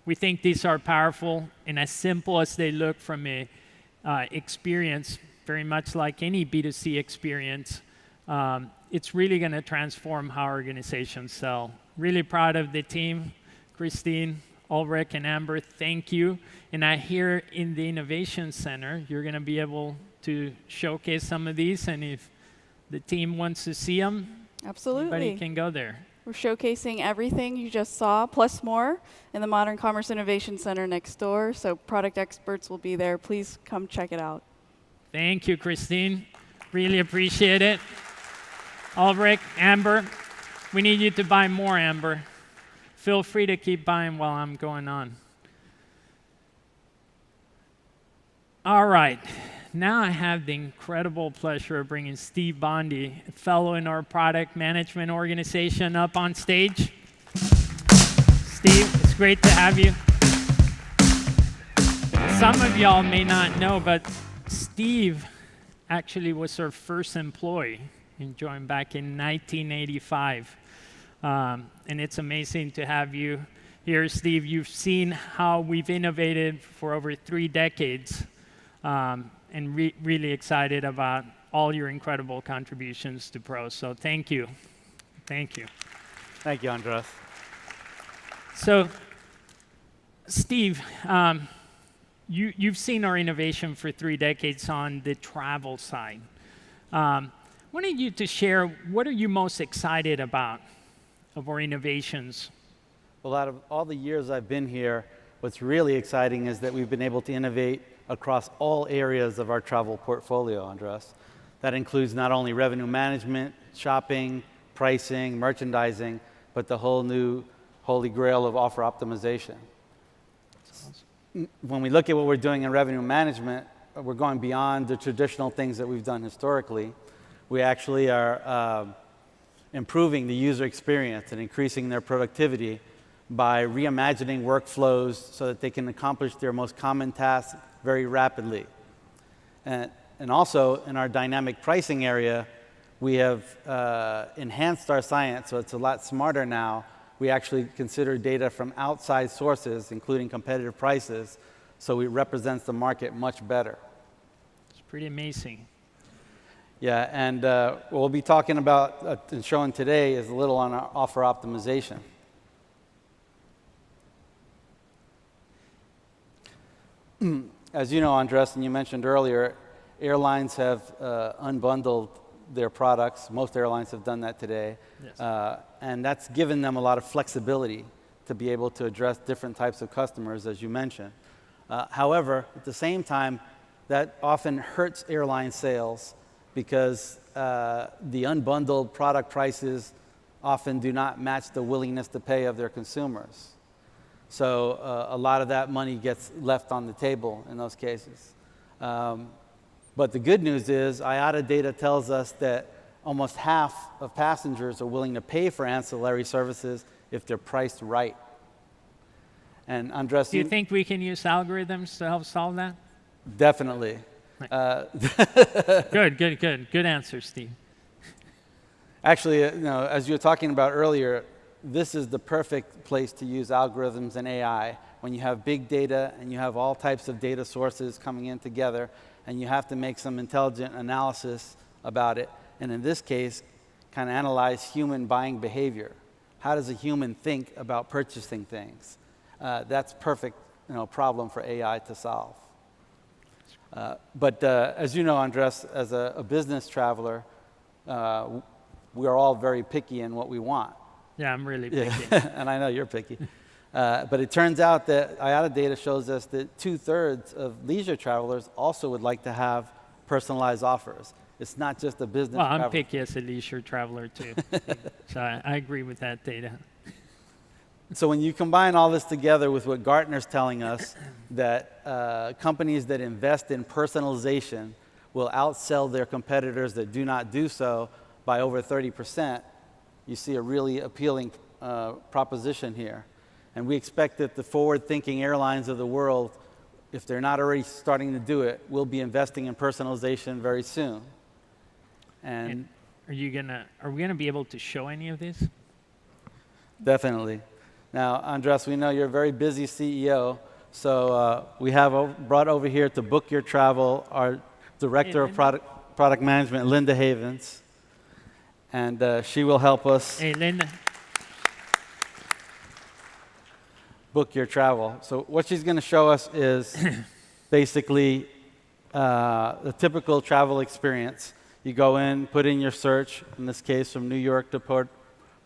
We think these are powerful, and as simple as they look from a experience, very much like any B2C experience, it's really going to transform how organizations sell. Really proud of the team. Christine, Ulrich, and Amber, thank you. And I hear in the Innovation Center, you're going to be able to showcase some of these, and if the team wants to see them, Absolutely. anybody can go there. We're showcasing everything you just saw, plus more, in the Modern Commerce Innovation Center next door. So product experts will be there. Please come check it out. Thank you, Christine. Really appreciate it. Ulrich, Amber, we need you to buy more, Amber. Feel free to keep buying while I'm going on. All right. Now I have the incredible pleasure of bringing Steve Bondi, a fellow in our product management organization, up on stage. Steve, it's great to have you. Some of y'all may not know, but Steve actually was our first employee and joined back in 1985. And it's amazing to have you here, Steve. You've seen how we've innovated for over 3 decades. and really excited about all your incredible contributions to Pros. So thank you. Thank you. Thank you, Andres. So, Steve, you've seen our innovation for 3 decades on the travel side. Wanted you to share, what are you most excited about of our innovations? Well, out of all the years I've been here, what's really exciting is that we've been able to innovate across all areas of our travel portfolio, Andres. That includes not only revenue management, shopping, pricing, merchandising, but the whole new holy grail of offer optimization. When we look at what we're doing in revenue management, we're going beyond the traditional things that we've done historically. We actually are improving the user experience and increasing their productivity by reimagining workflows so that they can accomplish their most common tasks very rapidly. And also, in our dynamic pricing area, we have enhanced our science, so it's a lot smarter now. We actually consider data from outside sources, including competitive prices, so it represents the market much better. It's pretty amazing. Yeah, and what we'll be talking about and showing today is a little on our offer optimization. As you know, Andres, and you mentioned earlier, airlines have unbundled their products. Most airlines have done that today. Yes. And that's given them a lot of flexibility to be able to address different types of customers, as you mentioned. However, at the same time, that often hurts airline sales because the unbundled product prices often do not match the willingness to pay of their consumers. So a lot of that money gets left on the table in those cases. But the good news is IATA data tells us that almost half of passengers are willing to pay for ancillary services if they're priced right. And Andres, Do you think we can use algorithms to help solve that? Definitely. Good answer, Steve. Actually, as you were talking about earlier, this is the perfect place to use algorithms and AI when you have big data and you have all types of data sources coming in together and you have to make some intelligent analysis about it. And in this case, kind of analyze human buying behavior. How does a human think about purchasing things? That's perfect problem for AI to solve. But as you know, Andres, as a business traveler, we are all very picky in what we want. Yeah, I'm really picky. And I know you're picky. But it turns out that IATA data shows us that 2/3 of leisure travelers also would like to have personalized offers. It's not just a business Well, I'm traveler. picky as a leisure traveler too. So I agree with that data. So when you combine all this together with what Gartner's telling us, that companies that invest in personalization will outsell their competitors that do not do so by over 30%, you see a really appealing proposition here. And we expect that the forward-thinking airlines of the world, if they're not already starting to do it, will be investing in personalization very soon. And are we gonna be able to show any of this? definitely. Now, Andres, we know you're a very busy CEO, so we have brought over here to book your travel our Director of Product Management, Linda Havens, and she will help us Hey, Linda. book your travel. So what she's going to show us is basically the typical travel experience. You go in, put in your search, in this case from New York to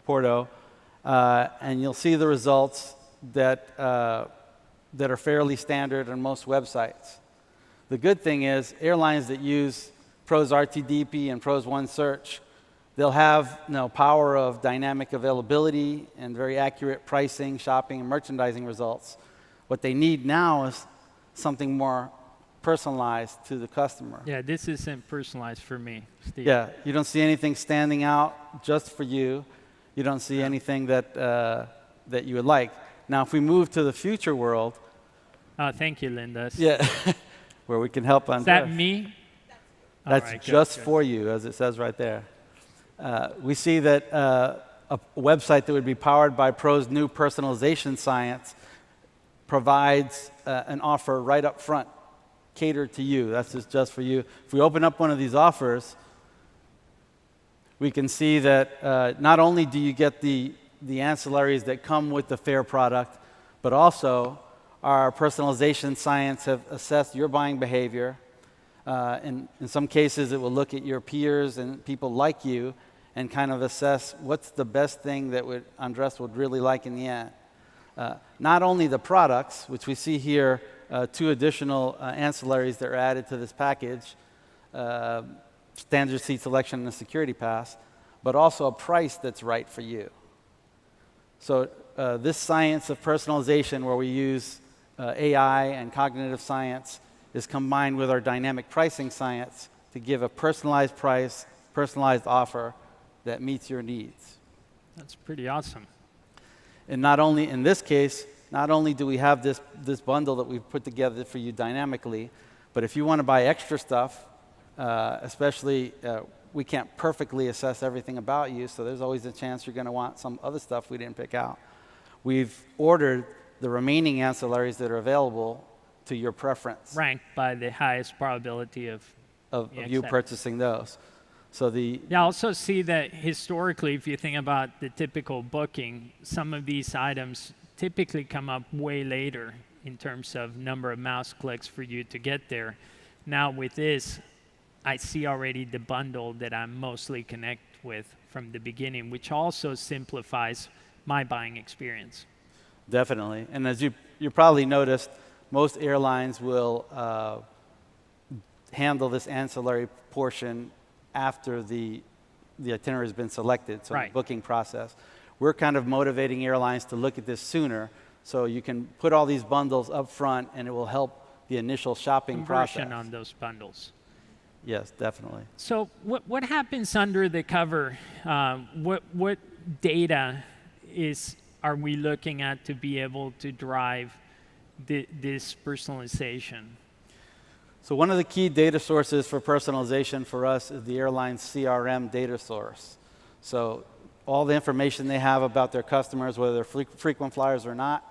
Porto, and you'll see the results that are fairly standard on most websites. The good thing is airlines that use Pros RTDP and Pros One Search, they'll have power of dynamic availability and very accurate pricing, shopping, and merchandising results. What they need now is something more personalized to the customer. Yeah, this isn't personalized for me, Steve. Yeah, you don't see anything standing out just for you. You don't see anything that you would like. Now, if we move to the future world. Oh, thank you, Linda. Yeah, where we can help on. Is that me? That's right, just good. for you, as it says right there. We see that a website that would be powered by Pro's new personalization science provides an offer right up front catered to you. That's just for you. If we open up one of these offers, we can see that not only do you get the ancillaries that come with the Fair product, but also our personalization science have assessed your buying behavior. In some cases, it will look at your peers and people like you and kind of assess what's the best thing that Andres would really like in the end. Not only the products, which we see here, 2 additional ancillaries that are added to this package, standard seat selection and a security pass, but also a price that's right for you. So this science of personalization, where we use AI and cognitive science, is combined with our dynamic pricing science to give a personalized price, personalized offer that meets your needs. That's pretty awesome. And not only, in this case, not only do we have this bundle that we've put together for you dynamically, but if you want to buy extra stuff, especially we can't perfectly assess everything about you, so there's always a chance you're going to want some other stuff we didn't pick out. We've ordered the remaining ancillaries that are available to your preference. Ranked by the highest probability of you purchasing those. So I also see that historically, if you think about the typical booking, some of these items typically come up way later in terms of number of mouse clicks for you to get there. Now with this, I see already the bundle that I'm mostly connect with from the beginning, which also simplifies my buying experience. Definitely. And as you probably noticed, most airlines will handle this ancillary portion after the itinerary has been selected, so right. The booking process. We're kind of motivating airlines to look at this sooner, so you can put all these bundles up front, and it will help the initial shopping Conversion process. on those bundles. Yes, definitely. So what happens under the cover? What data are we looking at to be able to drive this personalization? So one of the key data sources for personalization for us is the airline's CRM data source. So all the information they have about their customers, whether they're frequent flyers or not,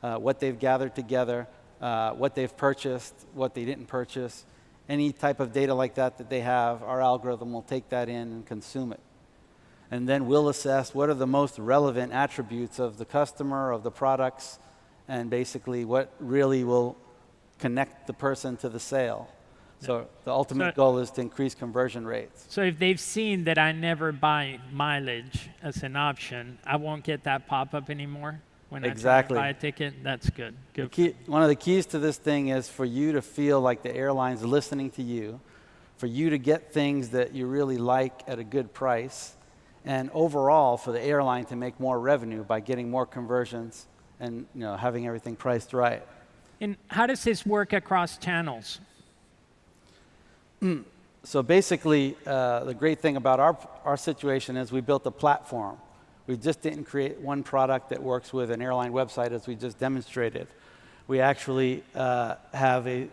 what they've gathered together, what they've purchased, what they didn't purchase, any type of data like that they have, our algorithm will take that in and consume it. And then we'll assess what are the most relevant attributes of the customer, of the products, and basically what really will connect the person to the sale. So the ultimate goal is to increase conversion rates. So if they've seen that I never buy mileage as an option, I won't get that pop-up anymore when I try to buy a ticket? That's good. One of the keys to this thing is for you to feel like the airline's listening to you, for you to get things that you really like at a good price, and overall for the airline to make more revenue by getting more conversions and having everything priced right. And how does this work across channels? So basically, the great thing about our situation is we built a platform. We just didn't create one product that works with an airline website, as we just demonstrated. We actually have a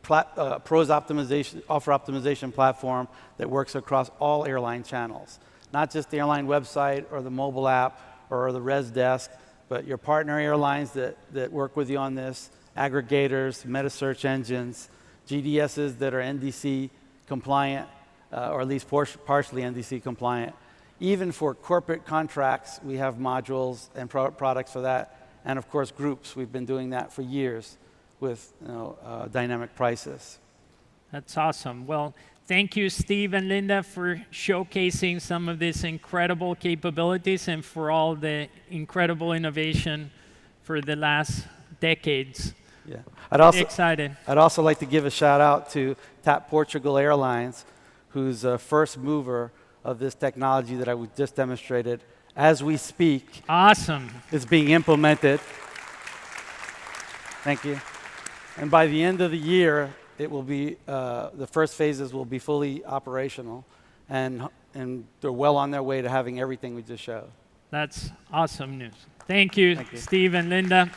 pros optimization, offer optimization platform that works across all airline channels, not just the airline website or the mobile app or the res desk, but your partner airlines that work with you on this, aggregators, meta search engines, GDSs that are NDC compliant, or at least partially NDC compliant. Even for corporate contracts, we have modules and products for that. And of course, groups. We've been doing that for years with dynamic prices. That's awesome. Well, thank you, Steve and Linda, for showcasing some of these incredible capabilities and for all the incredible innovation for the last decades. Yeah, Excited. I'd also like to give a shout out to TAP Portugal Airlines, who's a first mover of this technology that I just demonstrated. As we speak, awesome. It's being implemented. Thank you. And by the end of the year, it will be the first phases will be fully operational, and they're well on their way to having everything we just showed. That's awesome news. Thank you, Steve and Linda.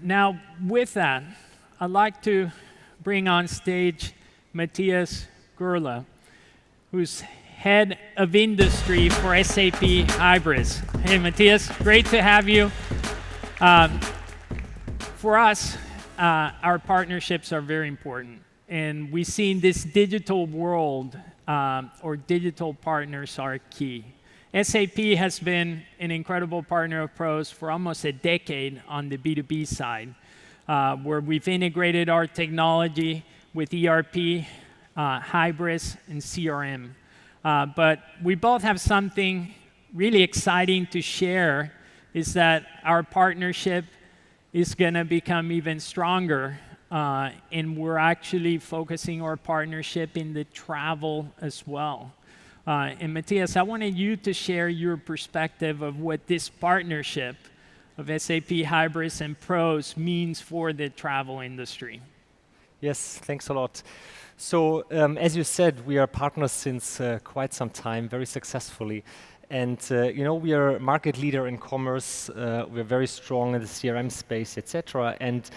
Now, with that, I'd like to bring on stage Matthias Gurla, who's head of industry for SAP Hybris. Hey, Matthias, great to have you. for us, our partnerships are very important. And we see in this digital world, or digital partners are key. SAP has been an incredible partner of Pros for almost a decade on the B2B side, where we've integrated our technology with ERP, Hybris, and CRM. But we both have something really exciting to share, is that our partnership is going to become even stronger, and we're actually focusing our partnership in the travel as well. And Matthias, I wanted you to share your perspective of what this partnership of SAP Hybris and Pros means for the travel industry. Yes, thanks a lot. So, as you said, we are partners since quite some time, very successfully. And we are a market leader in commerce. We're very strong in the CRM space, etc. And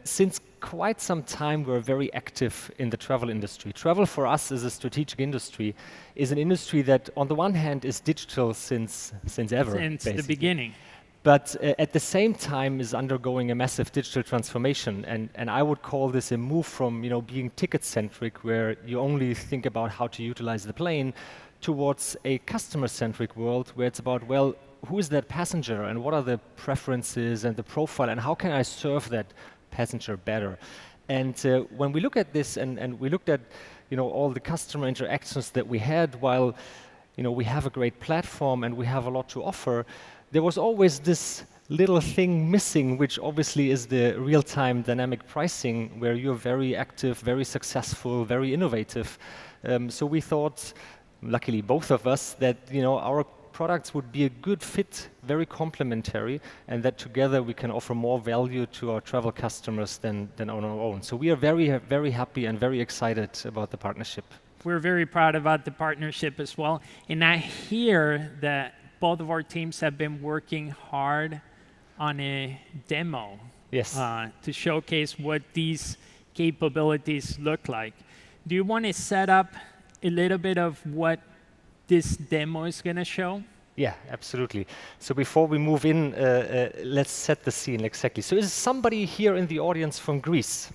since quite some time, we're very active in the travel industry. Travel for us is a strategic industry, is an industry that, on the one hand, is digital since ever. Since basically. the beginning. But at the same time is undergoing a massive digital transformation. And I would call this a move from being ticket-centric, where you only think about how to utilize the plane, towards a customer-centric world where it's about, well, who is that passenger and what are the preferences and the profile and how can I serve that passenger better? And when we look at this and we looked at all the customer interactions that we had, while we have a great platform and we have a lot to offer, there was always this little thing missing, which obviously is the real-time dynamic pricing, where you're very active, very successful, very innovative. So we thought, luckily both of us, that our products would be a good fit, very complementary, and that together we can offer more value to our travel customers than on our own. So we are very, very happy and very excited about the partnership. We're very proud about the partnership as well. And I hear that both of our teams have been working hard on a demo. Yes. To showcase what these capabilities look like. Do you want to set up a little bit of what this demo is going to show? Yeah, absolutely. So before we move in, let's set the scene exactly. So is somebody here in the audience from Greece?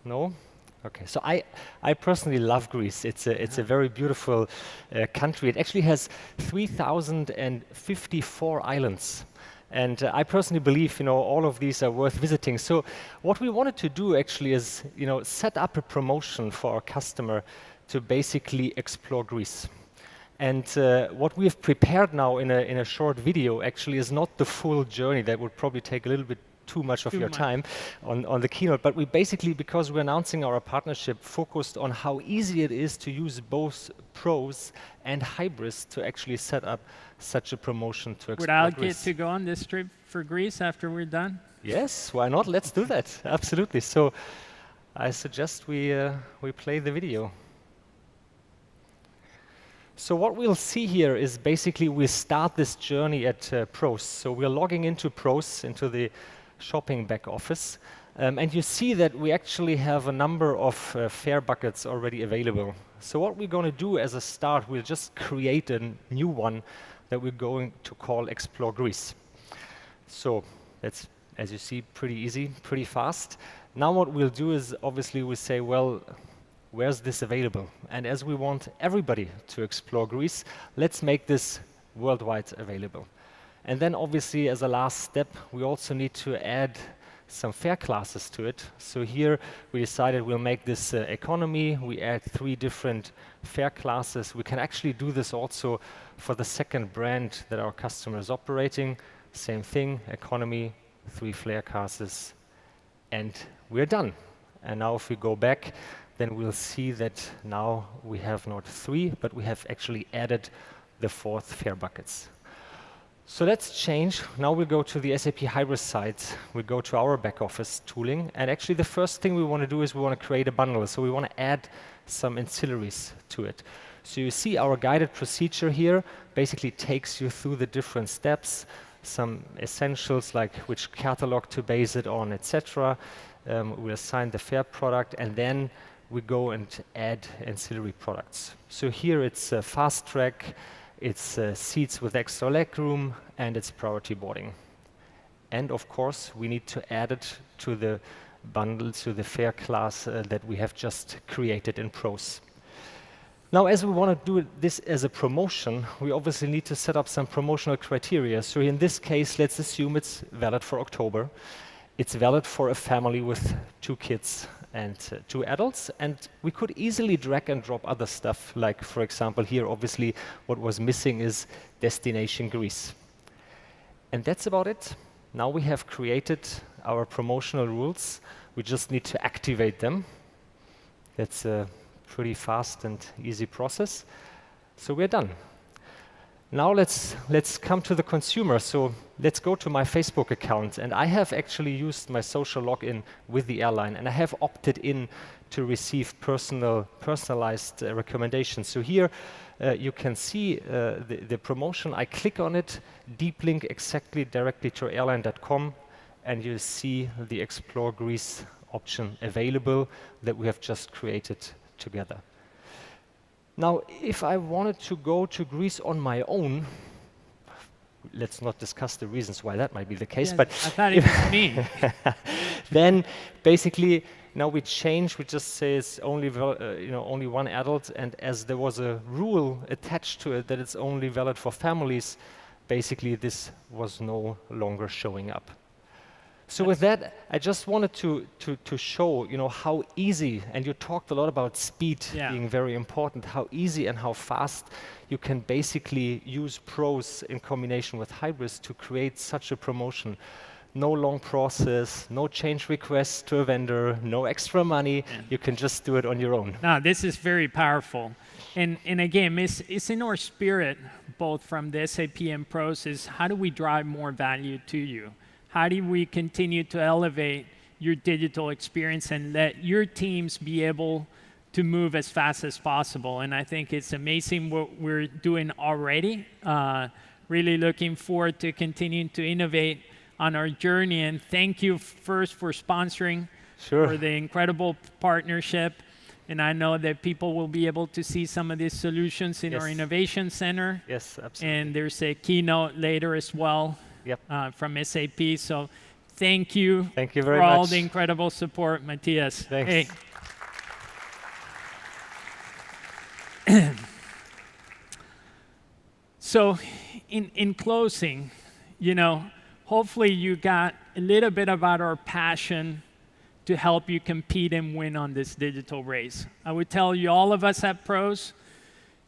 No? Okay, so I personally love Greece. It's a very beautiful country. It actually has 3,054 islands. And I personally believe, all of these are worth visiting. So what we wanted to do actually is, set up a promotion for our customer to basically explore Greece. And what we have prepared now in a short video actually is not the full journey. That would probably take a little bit too much of your time on the keynote. But we basically, because we're announcing our partnership, focused on how easy it is to use both Pros and Hybris to actually set up such a promotion to explore Would I Greece. get to go on this trip for Greece after we're done? Yes, why not? Let's do that. Absolutely. So I suggest we play the video. So what we'll see here is basically we start this journey at Pros. So we're logging into Pros, into the shopping back office. And you see that we actually have a number of fare buckets already available. So what we're going to do as a start, we'll just create a new one that we're going to call Explore Greece. So that's, as you see, pretty easy, pretty fast. Now what we'll do is obviously we say, well, where's this available? And as we want everybody to explore Greece, let's make this worldwide available. And then obviously as a last step, we also need to add some fare classes to it. So here we decided we'll make this economy. We add 3 different fare classes. We can actually do this also for the second brand that our customer is operating. Same thing, economy, 3 fare classes, and we're done. And now if we go back, then we'll see that now we have not 3, but we have actually added the 4th fare buckets. So let's change. Now we'll go to the SAP Hybris side. We go to our back office tooling. And actually the first thing we want to do is we want to create a bundle. So we want to add some ancillaries to it. So you see our guided procedure here basically takes you through the different steps, some essentials like which catalog to base it on, etc. We assign the fare product, and then we go and add ancillary products. So here it's fast track, it's seats with extra leg room, and it's priority boarding. And of course, we need to add it to the bundle, to the fare class that we have just created in Pros. Now, as we want to do this as a promotion, we obviously need to set up some promotional criteria. So in this case, let's assume it's valid for October. It's valid for a family with 2 kids and 2 adults, and we could easily drag and drop other stuff, like, for example, here, obviously, what was missing is Destination Greece. And that's about it. Now we have created our promotional rules. We just need to activate them. That's a pretty fast and easy process. So we're done. Now let's come to the consumer. So let's go to my Facebook account. And I have actually used my social login with the airline, and I have opted in to receive personalized recommendations. So here you can see the promotion. I click on it, deep link exactly directly to airline.com, and you see the Explore Greece option available that we have just created together. Now, if I wanted to go to Greece on my own, let's not discuss the reasons why that might be the case, but I thought it was me. then basically now we change. We just say it's only only 1 adult, and as there was a rule attached to it that it's only valid for families, basically this was no longer showing up. So with that, I just wanted to show, how easy, and you talked a lot about speed being very important, how easy and how fast you can basically use Pros in combination with Hybrids to create such a promotion. No long process, no change requests to a vendor, no extra money. Yeah. You can just do it on your own. No, this is very powerful. And again, it's in our spirit, both from the SAP and Pros, is how do we drive more value to you? How do we continue to elevate your digital experience and let your teams be able to move as fast as possible? And I think it's amazing what we're doing already. Really looking forward to continuing to innovate on our journey. And thank you first for sponsoring, for the incredible partnership. And I know that people will be able to see some of these solutions in our Innovation Center. Yes, absolutely. And there's a keynote later as well. Yep. From SAP. So thank you. Thank you very for much. all the incredible support, Matthias. Thanks. Hey. So in closing, hopefully you got a little bit about our passion to help you compete and win on this digital race. I would tell you, all of us at Pros,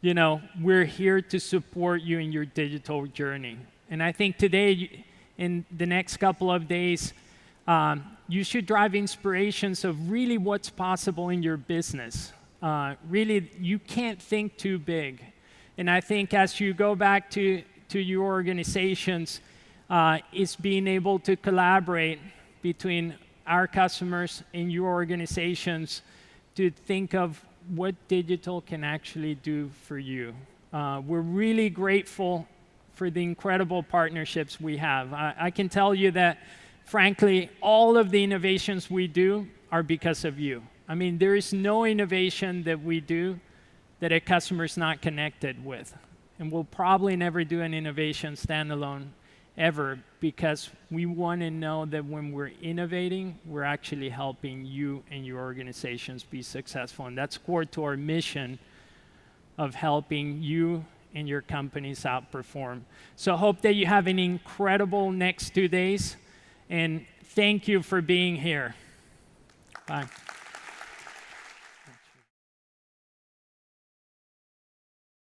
we're here to support you in your digital journey. And I think today, in the next couple of days, you should drive inspirations of really what's possible in your business. Really, you can't think too big. And I think as you go back to your organizations, it's being able to collaborate between our customers and your organizations to think of what digital can actually do for you. We're really grateful for the incredible partnerships we have. I can tell you that, frankly, all of the innovations we do are because of you. I mean, there is no innovation that we do that a customer is not connected with. And we'll probably never do an innovation standalone ever, because we want to know that when we're innovating, we're actually helping you and your organizations be successful. And that's core to our mission of helping you and your companies outperform. So I hope that you have an incredible next 2 days, and thank you for being here. Bye.